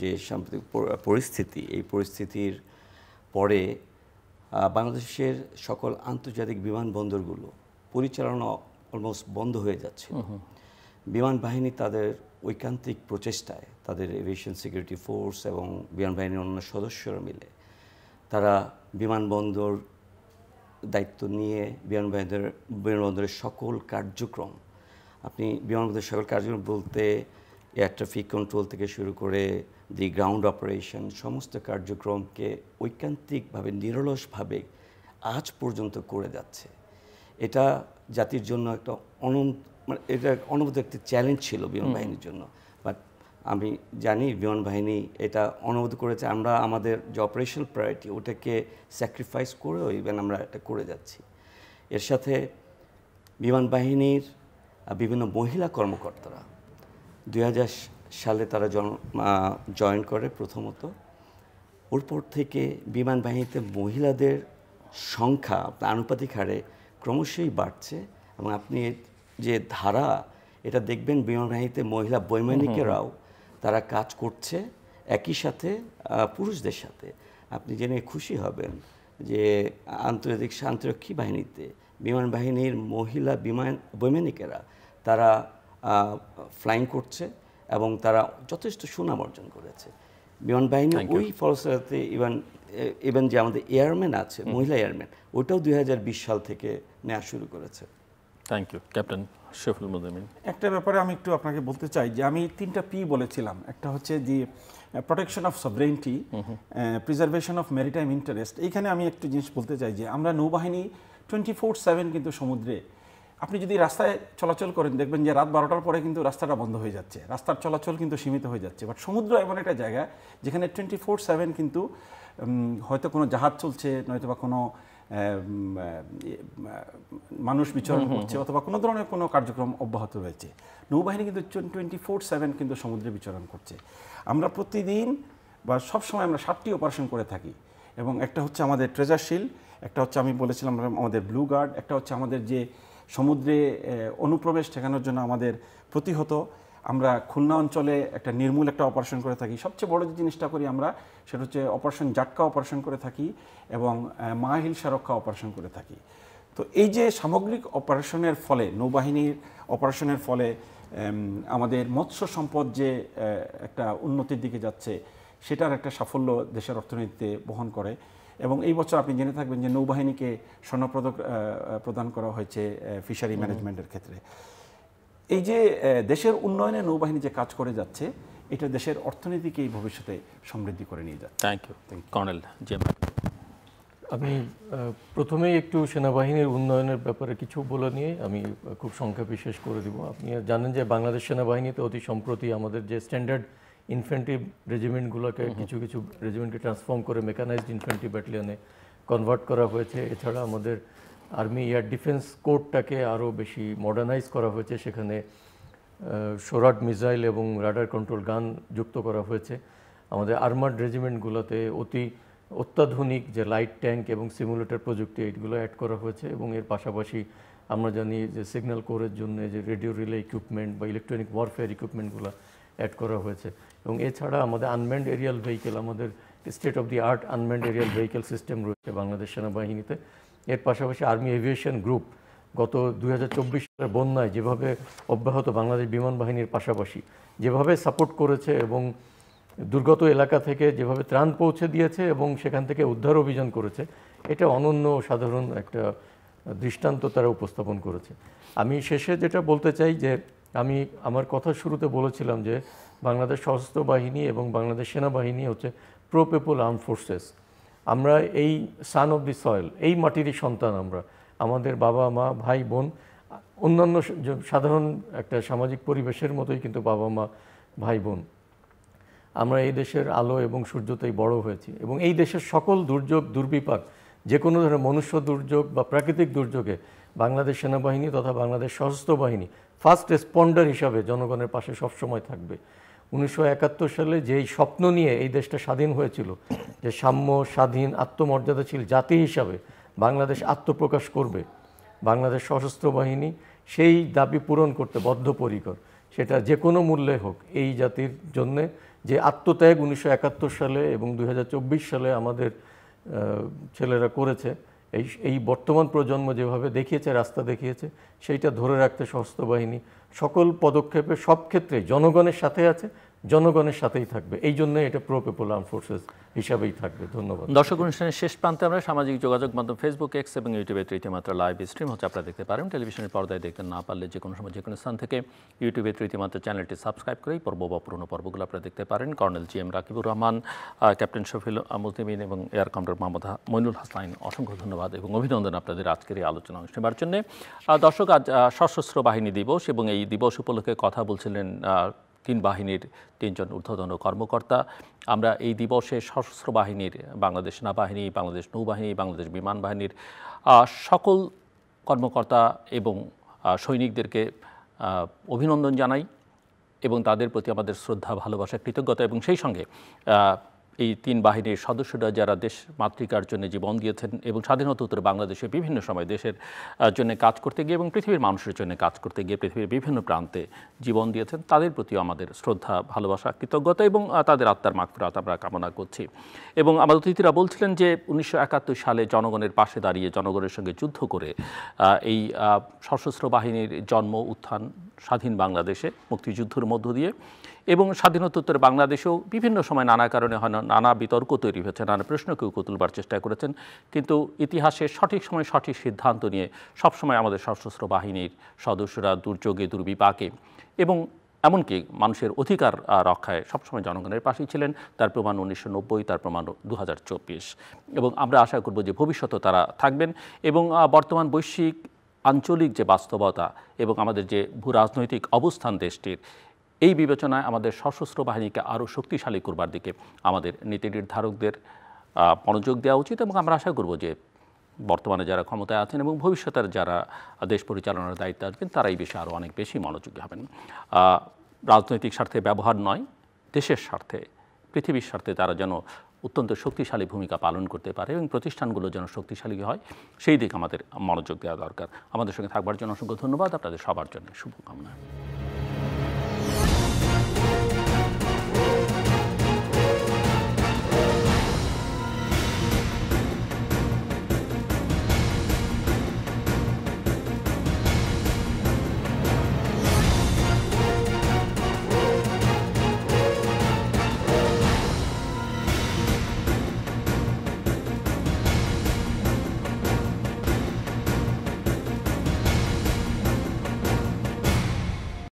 যে সাম্প্রতিক পরিস্থিতি, এই পরিস্থিতির পরে বাংলাদেশের সকল আন্তর্জাতিক বিমানবন্দরগুলো পরিচালনা অলমোস্ট বন্ধ হয়ে যাচ্ছে। বিমান বাহিনী তাদের ঐকান্তিক প্রচেষ্টায়, তাদের এভিয়েশন সিকিউরিটি ফোর্স এবং বিমান বাহিনীর অন্য সদস্যরা মিলে তারা বিমানবন্দর দায়িত্ব নিয়ে বিমানবন্দরের সকল কার্যক্রম, আপনি বিমানবন্দরের সকল কার্যক্রম বলতে এয়ার ট্রাফিক কন্ট্রোল থেকে শুরু করে দি গ্রাউন্ড অপারেশন, সমস্ত কার্যক্রমকে ঐকান্তিকভাবে নিরলসভাবে আজ পর্যন্ত করে যাচ্ছে। এটা জাতির জন্য একটা মানে এটা অনবদ্য একটি চ্যালেঞ্জ ছিল বিমান বাহিনীর জন্য। বাট আমি জানি বিমান বাহিনী এটা অনবদ্য করেছে। আমরা আমাদের যে অপারেশনাল প্রায়োরিটি ওটাকে স্যাক্রিফাইস করেও ইভেন আমরা এটা করে যাচ্ছি। এর সাথে বিমান বাহিনীর বিভিন্ন মহিলা কর্মকর্তারা 2000 সালে তারা জয়েন করে প্রথমত। ওরপর থেকে বিমান বাহিনীতে মহিলাদের সংখ্যা আনুপাতিক হারে ক্রমশই বাড়ছে এবং আপনি যে ধারা এটা দেখবেন বিমান বাহিনীতে মহিলা বৈমানিকেরাও তারা কাজ করছে একই সাথে পুরুষদের সাথে। আপনি জেনে খুশি হবেন যে আন্তর্জাতিক শান্তিরক্ষী বাহিনীতে বিমান বাহিনীর মহিলা বৈমানিকেরা তারা ফ্লাইং করছে এবং তারা যথেষ্ট সুনাম অর্জন করেছে। বিমান বাহিনী ওই ফলশ্রুতিতে ইভেন যে আমাদের এয়ারম্যান আছে মহিলা এয়ারম্যান ওটাও 2020 সাল থেকে নেওয়া শুরু করেছে। Thank you captain Shafiul Muzammil. একটা ব্যাপারে আমি একটু আপনাকে বলতে চাই যে আমি 3টা P বলেছিলাম। একটা হচ্ছে যে protection of সভরেনিটি, preservation of maritime interest. এইখানে আমি একটু জিনিস বলতে চাই যে আমরা নৌবাহিনী 24/7 কিন্তু সমুদ্রে, আপনি যদি রাস্তায় চলাচল করেন দেখবেন যে রাত 12টার পরে কিন্তু রাস্তাটা বন্ধ হয়ে যাচ্ছে, রাস্তার চলাচল কিন্তু সীমিত হয়ে যাচ্ছে। বাট সমুদ্র এমন একটা জায়গা যেখানে 24/7 কিন্তু হয়তো কোনো জাহাজ চলছে, নয়তো বা কোনো মানুষ বিচরণ করছে, অথবা কোনো ধরনের কোনো কার্যক্রম অব্যাহত রয়েছে। নৌবাহিনী কিন্তু 24/7 কিন্তু সমুদ্রে বিচরণ করছে। আমরা প্রতিদিন বা সবসময় আমরা 7টি অপারেশন করে থাকি এবং একটা হচ্ছে আমাদের ট্রেজার শিল্ড, একটা হচ্ছে আমি বলেছিলাম আমাদের ব্লু গার্ড, একটা হচ্ছে আমাদের যে সমুদ্রে অনুপ্রবেশ ঠেকানোর জন্য আমাদের প্রতিহত আমরা খুলনা অঞ্চলে একটা নির্মূল একটা অপারেশন করে থাকি। সবচেয়ে বড় যে জিনিসটা করি আমরা সেটা হচ্ছে অপারেশন জাটকা অপারেশন করে থাকি এবং মাহিল সারক্ষা অপারেশন করে থাকি। তো এই যে সামগ্রিক অপারেশনের ফলে, নৌবাহিনীর অপারেশনের ফলে আমাদের মৎস্য সম্পদ যে একটা উন্নতির দিকে যাচ্ছে সেটার একটা সাফল্য দেশের অর্থনীতিতে বহন করে। এবং এই বছর আপনি জেনে থাকবেন যে নৌবাহিনীকে স্বর্ণপদক প্রদান করা হয়েছে ফিশারি ম্যানেজমেন্টের ক্ষেত্রে। এই যে দেশের উন্নয়নে নৌবাহিনী যে কাজ করে যাচ্ছে এটা দেশের অর্থনীতিকে এই ভবিষ্যতে সমৃদ্ধি করে নিয়ে যাচ্ছে। Thank you colonel James. আমি প্রথমেই একটু সেনাবাহিনীর উন্নয়নের ব্যাপারে কিছু বলে নিয়ে আমি খুব সংক্ষেপে শেষ করে দিব। আপনি জানেন যে বাংলাদেশ সেনাবাহিনীতে অতি সম্প্রতি আমাদের যে স্ট্যান্ডার্ড ইনফ্যান্ট্রি রেজিমেন্টগুলোকে কিছু কিছু রেজিমেন্টকে ট্রান্সফর্ম করে মেকানাইজড ইনফ্যান্ট্রি ব্যাটালিয়নে কনভার্ট করা হয়েছে। এছাড়া আমাদের আর্মি এয়ার ডিফেন্স কোর্টটাকে আরও বেশি মডার্নাইজ করা হয়েছে, সেখানে সোরাট মিসাইল এবং রাডার কন্ট্রোল গান যুক্ত করা হয়েছে। আমাদের আর্মার্ড রেজিমেন্টগুলোতে অত্যাধুনিক যে লাইট ট্যাঙ্ক এবং সিমুলেটর প্রযুক্তি এইগুলো অ্যাড করা হয়েছে এবং এর পাশাপাশি আমরা জানি যে সিগন্যাল কোরের জন্য যে রেডিও রিলে ইকুইপমেন্ট বা ইলেকট্রনিক ওয়ারফেয়ার ইকুইপমেন্টগুলো অ্যাড করা হয়েছে। এবং এছাড়া আমাদের আনম্যান্ড এরিয়াল ভেহিকেল, আমাদের state of the art unmanned Arial vehicle system রয়েছে বাংলাদেশ সেনাবাহিনীতে। এর পাশাপাশি আর্মি এভিয়েশন গ্রুপ গত 2024 সালের বন্যায় যেভাবে অব্যাহত বাংলাদেশ বিমান বাহিনীর পাশাপাশি যেভাবে সাপোর্ট করেছে এবং দুর্গত এলাকা থেকে যেভাবে ত্রাণ পৌঁছে দিয়েছে এবং সেখান থেকে উদ্ধার অভিযান করেছে, এটা অনন্য সাধারণ একটা দৃষ্টান্ত তারা উপস্থাপন করেছে। আমি শেষে যেটা বলতে চাই যে আমি আমার কথা শুরুতে বলেছিলাম যে বাংলাদেশ সশস্ত্র বাহিনী এবং বাংলাদেশ সেনাবাহিনী হচ্ছে প্রো পিপল আর্ম ফোর্সেস। আমরা এই সান অফ দি সয়েল, এই মাটিরই সন্তান আমরা। আমাদের বাবা মা ভাই বোন অন্যান্য সাধারণ একটা সামাজিক পরিবেশের মতোই কিন্তু বাবা মা ভাই বোন। আমরা এই দেশের আলো এবং সূর্যতেই বড় হয়েছি এবং এই দেশের সকল দুর্যোগ দুর্বিপাক, যে কোনো ধরনের মনুষ্য দুর্যোগ বা প্রাকৃতিক দুর্যোগে বাংলাদেশ সেনাবাহিনী তথা বাংলাদেশ সশস্ত্র বাহিনী ফার্স্ট রেসপন্ডার হিসাবে জনগণের পাশে সবসময় থাকবে। 1971 সালে যেই স্বপ্ন নিয়ে এই দেশটা স্বাধীন হয়েছিল, যে সাম্য স্বাধীন আত্মমর্যাদাশীল জাতি হিসাবে বাংলাদেশ আত্মপ্রকাশ করবে, বাংলাদেশ সশস্ত্র বাহিনী সেই দাবি পূরণ করতে বদ্ধপরিকর, সেটা যে কোনো মূল্যে হোক। এই জাতির জন্যে যে আত্মত্যাগ 1971 সালে এবং 2024 সালে আমাদের ছেলেরা করেছে, এই বর্তমান প্রজন্ম যেভাবে দেখিয়েছে, রাস্তা দেখিয়েছে, সেইটা ধরে রাখতে সশস্ত্র বাহিনী সকল পদক্ষেপে সব ক্ষেত্রে জনগণের সাথে আছে, জনগণের সাথেই থাকবে। এই জন্য এটা প্রো পিপল আর্ম ফোর্সেস হিসাবেই থাকবে। ধন্যবাদ। দর্শক, অনুষ্ঠানের শেষ প্রান্তে আমরা সামাজিক যোগাযোগ মাধ্যম ফেসবুক, এক্স এবং ইউটিউবে তৃতীয় মাত্রা লাইভ স্ট্রিম হচ্ছে, আপনারা দেখতে পারেন। টেলিভিশনের পর্দায় দেখতে না পারলে যে কোনো সময় যে কোনো স্থান থেকে ইউটিউবে তৃতীয় মাত্রা চ্যানেলটি সাবস্ক্রাইব করে এই পর্ব বা পুরনো পর্বগুলো আপনারা দেখতে পারেন। Colonel G M Rakibur Rahman, captain Shafiul Mujnimin এবং এয়ার কমান্ডার মোহাম্মদ মইনুল হাসান, অসংখ্য ধন্যবাদ এবং অভিনন্দন আপনাদের আজকের এই আলোচনা অনুষ্ঠানের জন্য। দর্শক, আজ সশস্ত্র বাহিনী দিবস এবং এই দিবস উপলক্ষে কথা বলছিলেন তিন বাহিনীর তিনজন ঊর্ধ্বতন কর্মকর্তা। আমরা এই দিবসে সশস্ত্র বাহিনীর, বাংলাদেশ সেনাবাহিনী, বাংলাদেশ নৌবাহিনী, বাংলাদেশ বিমান বাহিনীর সকল কর্মকর্তা এবং সৈনিকদেরকে অভিনন্দন জানাই এবং তাদের প্রতি আমাদের শ্রদ্ধা, ভালোবাসা, কৃতজ্ঞতা এবং সেই সঙ্গে এই তিন বাহিনীর সদস্যরা যারা দেশ মাতৃকার জন্য জীবন দিয়েছেন এবং স্বাধীনতোত্তর বাংলাদেশে বিভিন্ন সময় দেশের জন্য কাজ করতে গিয়ে এবং পৃথিবীর মানুষের জন্য কাজ করতে গিয়ে পৃথিবীর বিভিন্ন প্রান্তে জীবন দিয়েছেন, তাদের প্রতিও আমাদের শ্রদ্ধা, ভালোবাসা, কৃতজ্ঞতা এবং তাদের আত্মার মাগফিরাত আমরা কামনা করছি। এবং আমাদের অতিথিরা বলছিলেন যে 1971 সালে জনগণের পাশে দাঁড়িয়ে জনগণের সঙ্গে যুদ্ধ করে এই সশস্ত্র বাহিনীর জন্ম, উত্থান স্বাধীন বাংলাদেশে মুক্তিযুদ্ধের মধ্য দিয়ে এবং স্বাধীনতোত্তর বাংলাদেশেও বিভিন্ন সময় নানা কারণে হয় নানা বিতর্ক তৈরি হয়েছে, নানা প্রশ্নকেও তুলবার চেষ্টা করেছেন, কিন্তু ইতিহাসে সঠিক সময় সঠিক সিদ্ধান্ত নিয়ে সবসময় আমাদের সশস্ত্র বাহিনীর সদস্যরা দুর্যোগে, দুর্বিপাকে এবং এমনকি মানুষের অধিকার রক্ষায় সবসময় জনগণের পাশেই ছিলেন। তার প্রমাণ 1990, তার প্রমাণ 2024 এবং আমরা আশা করব যে ভবিষ্যতে তারা থাকবেন। এবং বর্তমান বৈশ্বিক আঞ্চলিক যে বাস্তবতা এবং আমাদের যে ভূ রাজনৈতিক অবস্থান দেশটির, এই বিবেচনায় আমাদের সশস্ত্র বাহিনীকে আরও শক্তিশালী করবার দিকে আমাদের নীতি নির্ধারকদের মনোযোগ দেওয়া উচিত এবং আমরা আশা করব যে বর্তমানে যারা ক্ষমতায় আছেন এবং ভবিষ্যতের যারা দেশ পরিচালনার দায়িত্বে আসবেন তারা এই বিষয়ে আরও অনেক বেশি মনোযোগী হবেন। রাজনৈতিক স্বার্থে ব্যবহার নয়, দেশের স্বার্থে, পৃথিবীর স্বার্থে তারা যেন অত্যন্ত শক্তিশালী ভূমিকা পালন করতে পারে এবং প্রতিষ্ঠানগুলো যেন শক্তিশালী হয়, সেই দিকে আমাদের মনোযোগ দেওয়া দরকার। আমাদের সঙ্গে থাকবার জন্য অসংখ্য ধন্যবাদ। আপনাদের সবার জন্য শুভকামনা।